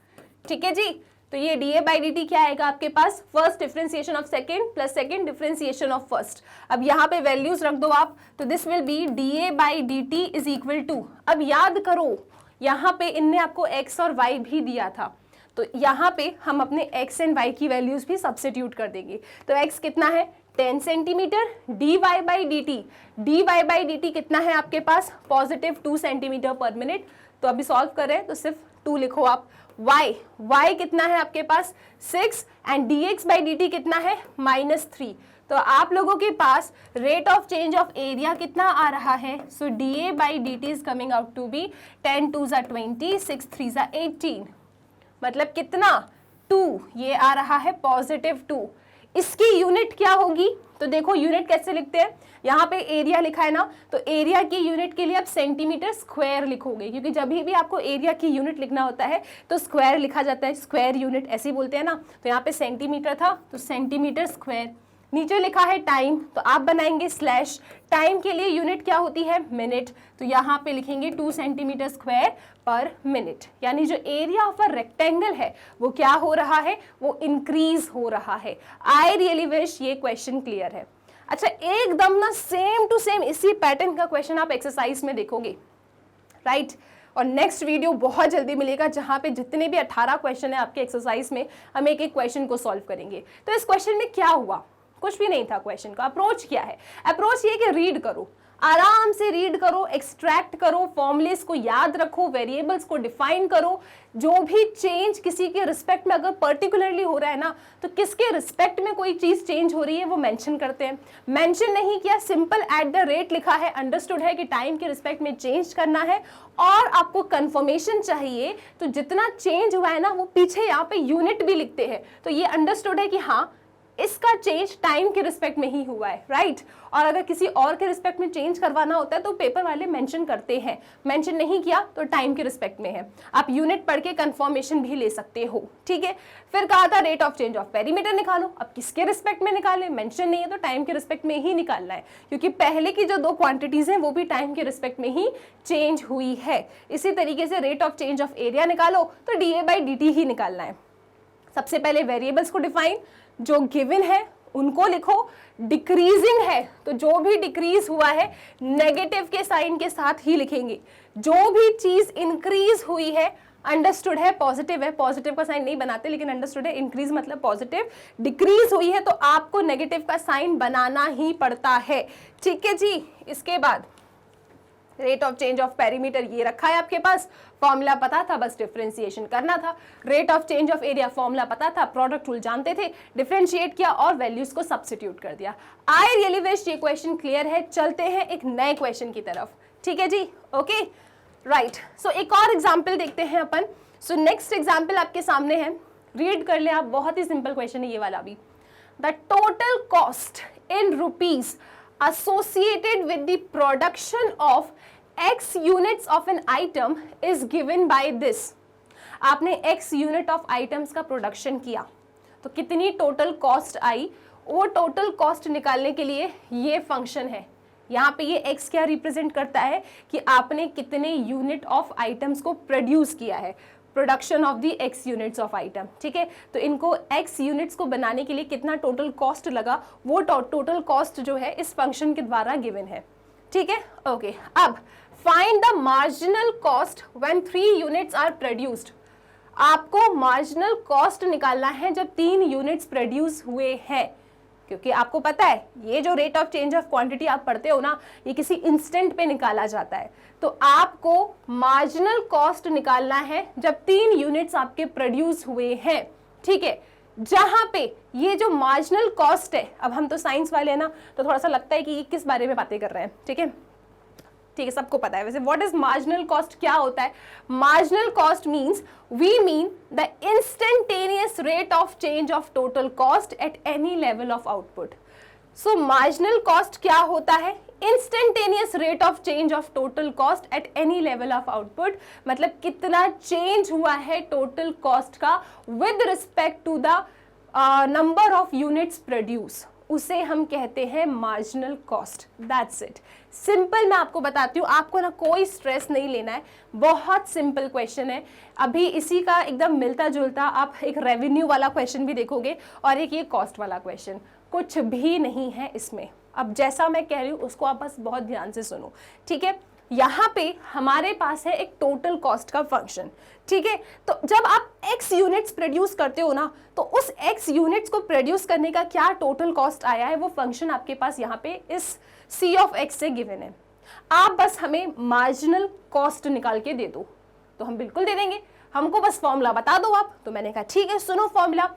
ठीक है जी। तो ये डीए बाई डी टी क्या आएगा आपके पास? First differentiation of second plus second differentiation of first. अब यहाँ पे वैल्यूज रख दो आप, तो this will be D A by D T is equal to, अब याद करो यहाँ पे इनने आपको x और y भी दिया था, तो यहाँ पे हम अपने x एंड y की वैल्यूज भी सब्स्टिट्यूट कर देंगे। तो x कितना है? 10 centimetre. dy by D T कितना है आपके पास? पॉजिटिव 2 सेंटीमीटर पर मिनट। तो अभी सॉल्व कर रहे हैं तो सिर्फ 2 लिखो आप। y कितना है आपके पास? 6 and dx by D T कितना है? -3। तो आप लोगों के पास rate of change of area कितना आ रहा है? So D A by D T is coming out to be 10 2 ज़ा 20, 6 3 ज़ा 18, मतलब कितना? 2, ये आ रहा है +2। इसकी यूनिट क्या होगी? तो देखो यूनिट कैसे लिखते हैं, यहाँ पे एरिया लिखा है ना, तो एरिया की यूनिट के लिए आप सेंटीमीटर स्क्वायर लिखोगे, क्योंकि जब भी आपको एरिया की यूनिट लिखना होता है तो स्क्वायर लिखा जाता है, स्क्वायर यूनिट ऐसे ही बोलते हैं ना। तो यहाँ पे सेंटीमीटर था तो सेंटीमीटर स्क्वायर। नीचे लिखा है टाइम, तो आप बनाएंगे स्लैश, टाइम के लिए यूनिट क्या होती है? मिनट, तो यहाँ पे लिखेंगे 2 सेंटीमीटर स्क्वायर पर मिनट। यानी जो एरिया ऑफ अ रेक्टेंगल है वो क्या हो रहा है? वो इंक्रीज हो रहा है। आई रियली विश ये क्वेश्चन क्लियर है। अच्छा, एकदम ना सेम टू सेम इसी पैटर्न का क्वेश्चन आप एक्सरसाइज में देखोगे, राइट? और नेक्स्ट वीडियो बहुत जल्दी मिलेगा जहां पे जितने भी 18 क्वेश्चन है आपके एक्सरसाइज में, हम एक एक क्वेश्चन को सॉल्व करेंगे। तो इस क्वेश्चन में क्या हुआ? कुछ भी नहीं था। क्वेश्चन का अप्रोच क्या है? अप्रोच ये कि रीड करो, आराम से रीड करो, एक्सट्रैक्ट करो, फॉर्मूलेस को याद रखो, वेरिएबल्स को डिफाइन करो। जो भी चेंज किसी के रिस्पेक्ट में अगर पर्टिकुलरली हो रहा है ना, तो किसके रिस्पेक्ट में कोई चीज चेंज हो रही है वो मेंशन करते हैं। मेंशन नहीं किया, सिंपल @ लिखा है, अंडरस्टूड है कि टाइम के रिस्पेक्ट में चेंज करना है और आपको कंफर्मेशन चाहिए, तो जितना चेंज हुआ है ना वो पीछे यहाँ पे यूनिट भी लिखते हैं, तो ये अंडरस्टूड है कि हाँ इसका चेंज टाइम के रिस्पेक्ट में ही हुआ है, राइट? और अगर किसी और के रिस्पेक्ट में चेंज करवाना होता है तो पेपर वाले मेंशन करते हैं, मेंशन नहीं किया तो टाइम के रिस्पेक्ट में है। आप यूनिट पढ़ के कंफर्मेशन भी ले सकते हो, ठीक है? फिर कहा था rate of change of perimeter निकालो। अब किसके रिस्पेक्ट में निकालें? मेंशन नहीं है तो टाइम के रिस्पेक्ट में ही निकालना है, क्योंकि पहले की जो 2 क्वांटिटीज हैं वो भी टाइम के रिस्पेक्ट में ही चेंज हुई है। इसी तरीके से rate of change of area निकालो तो डीए बाई डी टी ही निकालना है। सबसे पहले वेरिएबल्स को डिफाइन, जो गिवन है उनको लिखो। डिक्रीजिंग है तो जो भी डिक्रीज हुआ है नेगेटिव के साइन के साथ ही लिखेंगे। जो भी चीज इंक्रीज हुई है, अंडरस्टूड है पॉजिटिव है, पॉजिटिव का साइन नहीं बनाते लेकिन अंडरस्टूड है, इंक्रीज मतलब पॉजिटिव, डिक्रीज हुई है तो आपको नेगेटिव का साइन बनाना ही पड़ता है, ठीक है जी। इसके बाद rate of change of perimeter ये रखा है आपके पास, फॉर्मूला पता था, बस डिफरेंशिएशन करना था। Rate of change of area formula पता था, प्रोडक्ट रूल जानते थे, डिफरेंशिएट किया और वैल्यूज को सब्स्टिट्यूट कर दिया। आई रियली विश ये क्वेश्चन क्लियर है। चलते हैं एक नए क्वेश्चन की तरफ, ठीक है जी, ओके राइट। सो एक और एग्जाम्पल देखते हैं अपन। सो नेक्स्ट एग्जाम्पल आपके सामने है, रीड कर ले आप, बहुत ही सिंपल क्वेश्चन है ये वाला भी। The total cost in rupees associated with the production of x units of an item is given by this। आपने x यूनिट ऑफ आइटम्स का प्रोडक्शन किया तो कितनी टोटल कॉस्ट आई, वो टोटल कॉस्ट निकालने के लिए ये फंक्शन है। यहाँ पे ये x क्या रिप्रेजेंट करता है कि आपने कितने यूनिट ऑफ आइटम्स को प्रोड्यूस किया है, production of the x units of item, ठीक है। तो इनको x यूनिट्स को बनाने के लिए कितना टोटल कॉस्ट लगा, वो टोटल कॉस्ट जो है इस फंक्शन के द्वारा गिवन है, ठीक है, ओके। अब find the marginal cost when 3 units are produced. आपको मार्जिनल कॉस्ट निकालना है जब 3 यूनिट्स प्रोड्यूस हुए हैं, क्योंकि आपको पता है ये जो rate of change of quantity आप पढ़ते हो ना, ये किसी इंस्टेंट पे निकाला जाता है। तो आपको मार्जिनल कॉस्ट निकालना है जब 3 यूनिट्स आपके प्रोड्यूस हुए हैं, ठीक है। जहां पे ये जो मार्जिनल कॉस्ट है, अब हम तो साइंस वाले हैं ना, तो थोड़ा सा लगता है कि ये किस बारे में बातें कर रहे हैं, ठीक है। ठीक है, सबको पता है वैसे व्हाट इज मार्जिनल कॉस्ट, क्या होता है marginal cost means we mean the instantaneous rate of change of total cost at any level of output. So marginal cost क्या होता है, instantaneous rate of change of total cost at any level of output, मतलब कितना change हुआ है total cost का with respect to the number of units produce, उसे हम कहते हैं marginal cost. That's it, simple. मैं आपको बताती हूँ, आपको ना कोई स्ट्रेस नहीं लेना है, बहुत सिंपल क्वेश्चन है। अभी इसी का एकदम मिलता जुलता आप एक रेवेन्यू वाला क्वेश्चन भी देखोगे और एक ये कॉस्ट वाला क्वेश्चन, कुछ भी नहीं है इसमें। अब जैसा मैं कह रही हूँ उसको आप बस बहुत ध्यान से सुनो, ठीक है। यहाँ पे हमारे पास है एक टोटल कॉस्ट का फंक्शन, ठीक है। तो जब आप x यूनिट्स प्रोड्यूस करते हो ना, तो उस x यूनिट्स को प्रोड्यूस करने का क्या टोटल कॉस्ट आया है, वो फंक्शन आपके पास यहाँ पे इस c ऑफ x से गिवन है। आप बस हमें मार्जिनल कॉस्ट निकाल के दे दो, तो हम बिल्कुल दे देंगे, हमको बस फॉर्मूला बता दो आप। तो मैंने कहा ठीक है, सुनो फॉर्मूला।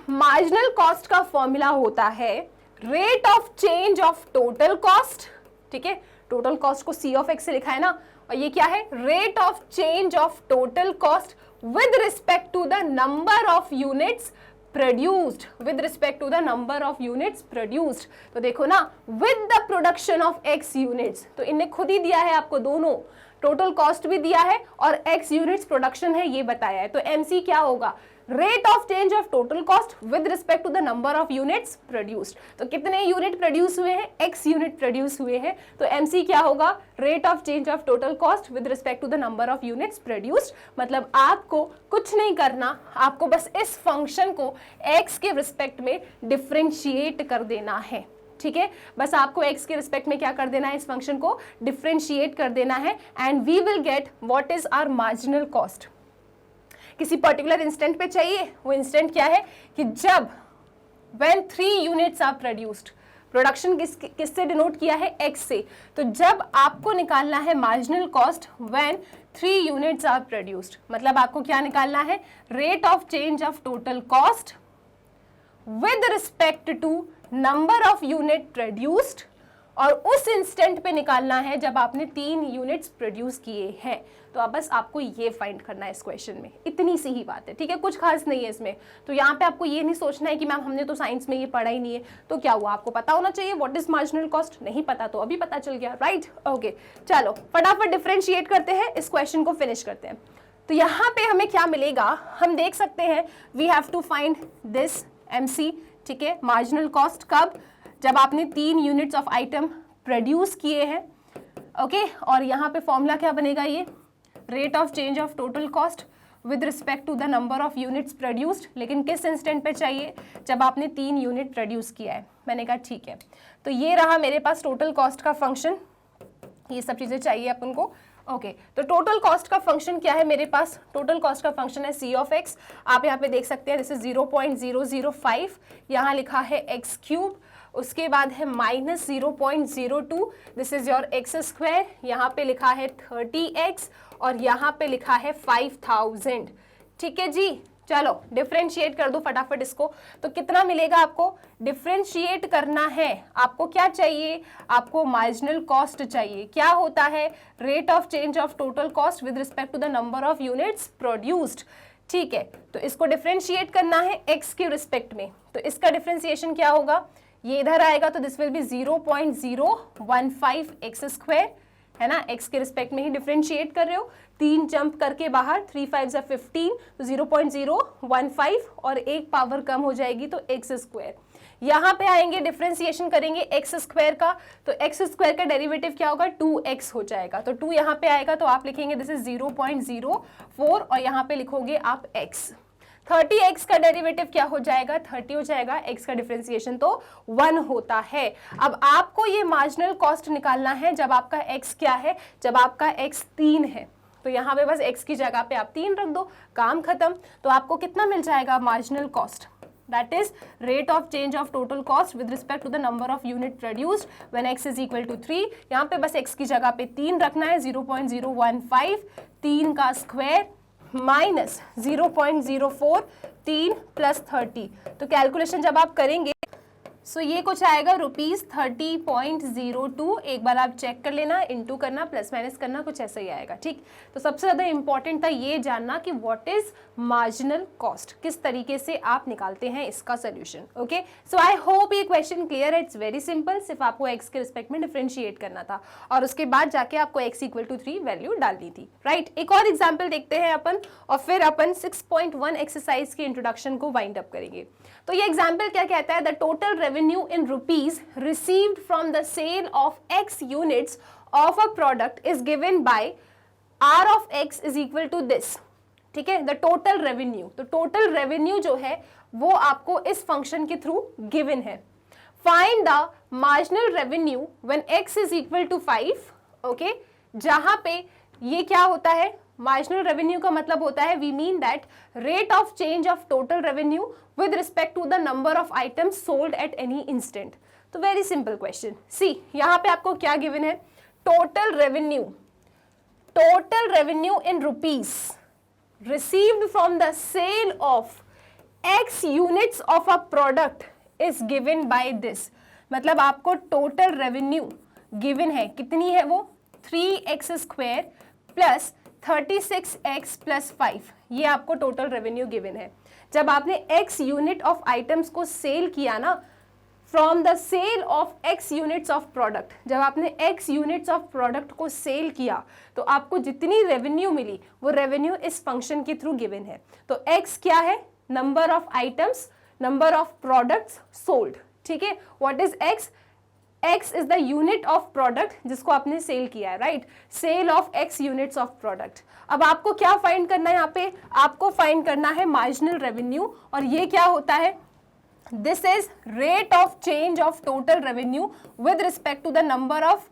मार्जिनल कॉस्ट का फॉर्मूला होता है rate of change of total cost, ठीक है। टोटल कॉस्ट को c ऑफ x से लिखा है ना, और ये क्या है, rate of change of total cost with respect to the number of units produced, with respect to the number of units produced. तो देखो ना, with the production of x units, तो इनने खुद ही दिया है आपको, दोनों टोटल कॉस्ट भी दिया है और x यूनिट्स प्रोडक्शन है ये बताया है। तो MC क्या होगा, rate of change of total cost with respect to the number of units produced. तो कितने यूनिट प्रोड्यूस हुए हैं, x यूनिट प्रोड्यूस हुए हैं, तो MC क्या होगा, rate of change of total cost with respect to the number of units produced. मतलब आपको कुछ नहीं करना, आपको बस इस फंक्शन को x के रिस्पेक्ट में डिफरेंशिएट कर देना है, ठीक है। बस आपको x के रिस्पेक्ट में क्या कर देना है, इस फंक्शन को डिफरेंशिएट कर देना है, and we will get what is our marginal cost. किसी पर्टिकुलर इंस्टेंट पे चाहिए, वो इंस्टेंट क्या है कि जब when 3 units are produced, production किससे डिनोट किया है, x से। तो जब आपको निकालना है marginal cost when 3 units are produced, मतलब आपको क्या निकालना है, rate of change of total cost with respect to number of unit produced, और उस इंस्टेंट पे निकालना है जब आपने 3 यूनिट्स प्रोड्यूस किए हैं। तो अब बस आपको ये फाइंड करना है इस क्वेश्चन में, इतनी सी ही बात है, ठीक है, कुछ खास नहीं है इसमें। तो यहाँ पे आपको ये नहीं सोचना है कि मैम हमने तो साइंस में ये पढ़ा ही नहीं है, तो क्या हुआ, आपको पता होना चाहिए व्हाट इज मार्जिनल कॉस्ट। नहीं पता तो अभी पता चल गया, राइट, ओके। चलो फटाफट डिफरेंशिएट करते हैं, इस क्वेश्चन को फिनिश करते हैं। तो यहाँ पे हमें क्या मिलेगा, हम देख सकते हैं we have to find this MC, ठीक है। मार्जिनल कॉस्ट कब, जब आपने 3 यूनिट्स ऑफ आइटम प्रोड्यूस किए हैं, ओके। और यहाँ पे फॉर्मूला क्या बनेगा, ये rate of change of total cost with respect to the number of units produced, लेकिन किस इंस्टेंट पे चाहिए, जब आपने 3 यूनिट प्रोड्यूस किया है। मैंने कहा ठीक है, तो ये रहा मेरे पास टोटल कॉस्ट का फंक्शन, ये सब चीज़ें चाहिए अपन को, ओके। तो टोटल कॉस्ट का फंक्शन क्या है मेरे पास, टोटल कॉस्ट का फंक्शन है c ऑफ x। आप यहाँ पे देख सकते हैं दिस इज 0.005, यहाँ लिखा है x क्यूब, उसके बाद है minus 0.02, this is your x square, यहाँ पे लिखा है 30x और यहाँ पे लिखा है 5000, ठीक है जी। चलो डिफरेंशिएट कर दो फटाफट इसको, तो कितना मिलेगा आपको, डिफरेंशिएट करना है, आपको क्या चाहिए, आपको मार्जिनल कॉस्ट चाहिए। क्या होता है, rate of change of total cost with respect to the number of units produced, ठीक है। तो इसको डिफरेंशिएट करना है x के रिस्पेक्ट में, तो इसका डिफरेंशिएशन क्या होगा, ये इधर आएगा, तो this will B 0.015 x square, है ना, x के रिस्पेक्ट में ही डिफरेंशिएट कर रहे हो, 3 जंप करके बाहर, 3 5 15, तो 0.015 और एक पावर कम हो जाएगी तो एक्स स्क्वायर। यहाँ पे आएंगे डिफरेंशिएशन करेंगे एक्स स्क्वायर का, तो एक्स स्क्वायर का डेरिवेटिव क्या होगा, 2x हो जाएगा, तो 2 यहाँ पे आएगा, तो आप लिखेंगे दिस इज 0.04 और यहाँ पे लिखोगे आप x। 30x का डेरिवेटिव क्या हो जाएगा, 30 हो जाएगा, x का डिफरेंशिएशन तो 1 होता है। अब आपको ये मार्जिनल कॉस्ट निकालना है जब आपका x क्या है, जब आपका x 3 है, तो यहाँ पे बस x की जगह पे आप 3 रख दो, काम खत्म। तो आपको कितना मिल जाएगा marginal cost, that is rate of change of total cost with respect to the number of unit produced when x is equal to 3। यहाँ पे बस x की जगह पे 3 रखना है, 0.015, 3 का स्क्वायर माइनस 0.04, 3 प्लस 30। तो कैलकुलेशन जब आप करेंगे सो ये कुछ आएगा ₹30.02। एक बार आप चेक कर लेना, इनटू करना, प्लस माइनस करना, कुछ ऐसा ही आएगा। ठीक, तो सबसे ज़्यादा इंपॉर्टेंट था ये जानना कि व्हाट इज मार्जिनल कॉस्ट, किस तरीके से आप निकालते हैं इसका सोल्यूशन। ओके, सो आई होप ये क्वेश्चन क्लियर है। इट्स वेरी सिंपल, सिर्फ आपको एक्स के रिस्पेक्ट में डिफरेंशिएट करना था और उसके बाद जाके आपको x = 3 वैल्यू डालनी थी। राइट, एक और एग्जाम्पल देखते हैं अपन और फिर अपन 6.1 एक्सरसाइज के इंट्रोडक्शन को वाइंड अप करेंगे। तो ये एग्जाम्पल क्या कहता है, the total revenue in rupees received from the sale of x units of a product is given by r of x is equal to this. ठीक है, द टोटल रेवेन्यू, तो total revenue जो है वो आपको इस फंक्शन के through given है। Find the marginal revenue when x is equal to 5। Okay, जहां पे ये क्या होता है, मार्जिनल रेवेन्यू का मतलब होता है we mean that rate of change of total revenue with respect to the number of items sold at any instant. तो वेरी सिंपल क्वेश्चन, सी यहाँ पे आपको क्या गिवन है, total revenue in rupees received from the sale of x units of a product is given by this. मतलब आपको total revenue given है, कितनी है वो, 3x² प्लस 36x प्लस 5, ये आपको टोटल रेवेन्यू गिवन है। जब आपने x यूनिट ऑफ आइटम्स को सेल किया ना, from the sale of x units of product, जब आपने x यूनिट्स ऑफ प्रोडक्ट को सेल किया तो आपको जितनी रेवेन्यू मिली वो रेवेन्यू इस फंक्शन के थ्रू गिवन है। तो x क्या है, number of items, number of products sold. ठीक है, what is x, x is the unit of product जिसको आपने सेल किया है। Right, sale of x units of product. अब आपको क्या फाइंड करना है, यहाँ पे आपको फाइंड करना है मार्जिनल रेवेन्यू, और ये क्या होता है, this is rate of change of total revenue with respect to the number of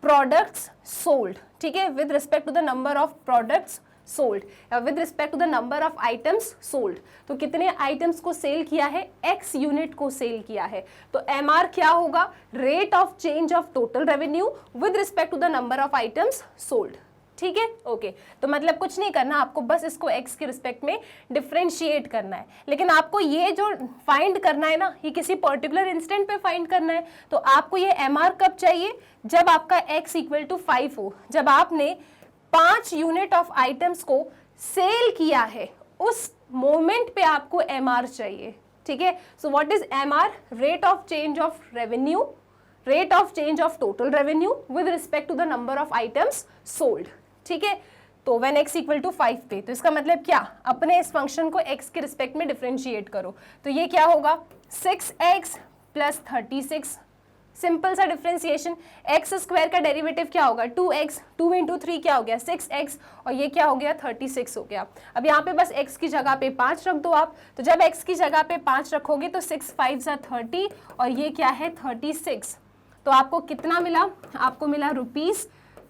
products sold. ठीक है, with respect to the number of products sold, with respect to the number of items sold. तो कितने items को sale किया है, x unit को sale किया है। तो MR क्या होगा, rate of change of total revenue with respect to the number of items sold. ठीक है, ओके, तो मतलब कुछ नहीं करना, आपको बस इसको x के रिस्पेक्ट में डिफरेंशिएट करना है। लेकिन आपको ये जो फाइंड करना है ना, ये किसी पर्टिकुलर इंस्टेंट पे फाइंड करना है। तो आपको ये MR कब चाहिए, जब आपका x = 5 हो, जब आपने 5 यूनिट ऑफ आइटम्स को सेल किया है, उस मोमेंट पे आपको MR चाहिए। ठीक है, so what is MR, rate of change of revenue, rate of change of total revenue with respect to the number of items sold. ठीक है, तो व्हेन x = 5 पे, तो इसका मतलब क्या, अपने इस फंक्शन को x के रिस्पेक्ट में डिफरेंशिएट करो। तो ये क्या होगा, 6x प्लस 36, सिंपल सा डिफरेंशिएशन। x² का डेरिवेटिव क्या होगा, 2x, 2 × 3 क्या हो गया, 6x, और ये क्या हो गया, 36 हो गया। अब यहाँ पे बस x की जगह पे 5 रख दो आप। तो जब x की जगह पे 5 रखोगे तो 6 × 5 = 30 और ये क्या है, 36। तो आपको कितना मिला, आपको मिला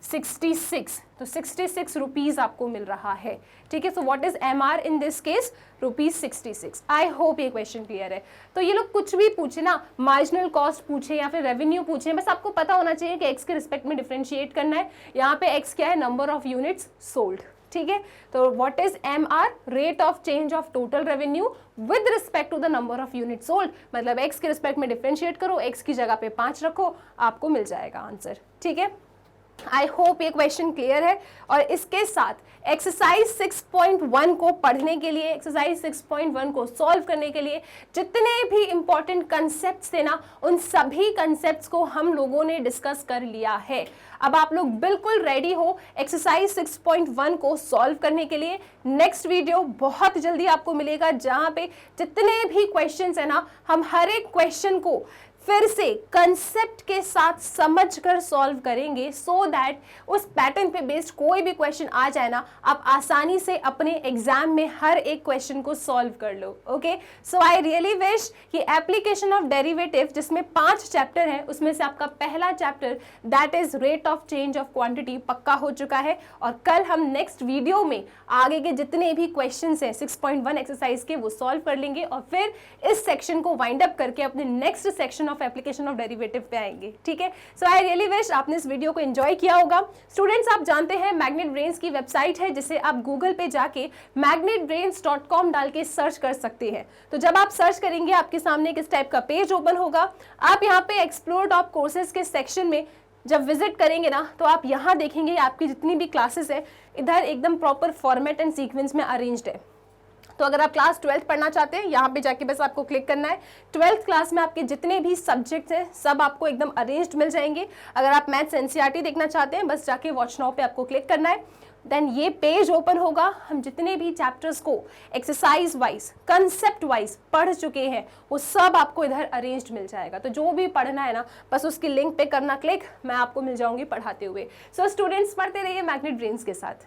₹66। तो 66 रुपीज आपको मिल रहा है। ठीक है, so what is MR in this case, ₹66। I hope ये क्वेश्चन क्लियर है। तो ये लोग कुछ भी पूछे ना, मार्जिनल कॉस्ट पूछे या फिर रेवेन्यू पूछे, बस आपको पता होना चाहिए कि x के रिस्पेक्ट में डिफरेंशिएट करना है। यहाँ पे x क्या है, नंबर ऑफ यूनिट्स सोल्ड। ठीक है, तो what is MR, rate of change of total revenue with respect to the number of unit sold. मतलब x के रिस्पेक्ट में डिफरेंशिएट करो, x की जगह पे 5 रखो, आपको मिल जाएगा आंसर। ठीक है, आई होप ये क्वेश्चन क्लियर है। और इसके साथ एक्सरसाइज 6.1 को पढ़ने के लिए, एक्सरसाइज 6.1 को सॉल्व करने के लिए जितने भी इंपॉर्टेंट कंसेप्ट्स थे ना, उन सभी कंसेप्ट्स को हम लोगों ने डिस्कस कर लिया है। अब आप लोग बिल्कुल रेडी हो एक्सरसाइज 6.1 को सॉल्व करने के लिए। नेक्स्ट वीडियो बहुत जल्दी आपको मिलेगा, जहां पे जितने भी क्वेश्चंस है ना, हम हर एक क्वेश्चन को फिर से कंसेप्ट के साथ समझकर सॉल्व करेंगे, सो दैट उस पैटर्न पे बेस्ड कोई भी क्वेश्चन आ जाए ना, आप आसानी से अपने एग्जाम में हर एक क्वेश्चन को सॉल्व कर लो। Okay, so I really wish कि एप्लीकेशन ऑफ डेरिवेटिव, जिसमें 5 चैप्टर हैं, उसमें से आपका पहला chapter that is rate of change of quantity पक्का हो चुका है। और कल हम नेक्स्ट वीडियो में आगे के जितने भी क्वेश्चंस हैं 6.1 एक्सरसाइज के, वो सॉल्व कर लेंगे और फिर इस सेक्शन को वाइंड अप करके अपने next section of application of derivative पे आएंगे, ठीक है। सो आई रियली विश आपने इस वीडियो को एंजॉय किया होगा। स्टूडेंट्स, आप जानते हैं मैग्नेट ब्रेन्स की वेबसाइट है जिसे आप गूगल पे जाके magnetbrains.com डाल के सर्च कर सकते हैं। तो जब आप सर्च करेंगे आपके सामने किस टाइप का पेज ओपन होगा। आप यहाँ पे एक्सप्लोर टॉप कोर्सेज के सेक्शन में जब विजिट करेंगे ना, तो आप यहाँ देखेंगे आपकी जितनी भी क्लासेस है इधर एकदम प्रॉपर फॉर्मेट एंड सीक्वेंस में अरेंज्ड है। तो अगर आप क्लास 12th पढ़ना चाहते हैं, यहाँ पे जाके बस आपको क्लिक करना है। 12th क्लास में आपके जितने भी सब्जेक्ट्स हैं सब आपको एकदम अरेंज्ड मिल जाएंगे। अगर आप मैथ्स एनसीईआरटी देखना चाहते हैं, बस जाके वॉच नाउ पे आपको क्लिक करना है। देन ये पेज ओपन होगा। हम जितने भी चैप्टर्स को एक्सरसाइज वाइज, कंसेप्ट वाइज पढ़ चुके हैं वो सब आपको इधर अरेंज्ड मिल जाएगा। तो जो भी पढ़ना है ना, बस उसकी लिंक पे करना क्लिक, मैं आपको मिल जाऊंगी पढ़ाते हुए। सो स्टूडेंट्स, पढ़ते रहिए मैग्नेट ब्रेन्स के साथ।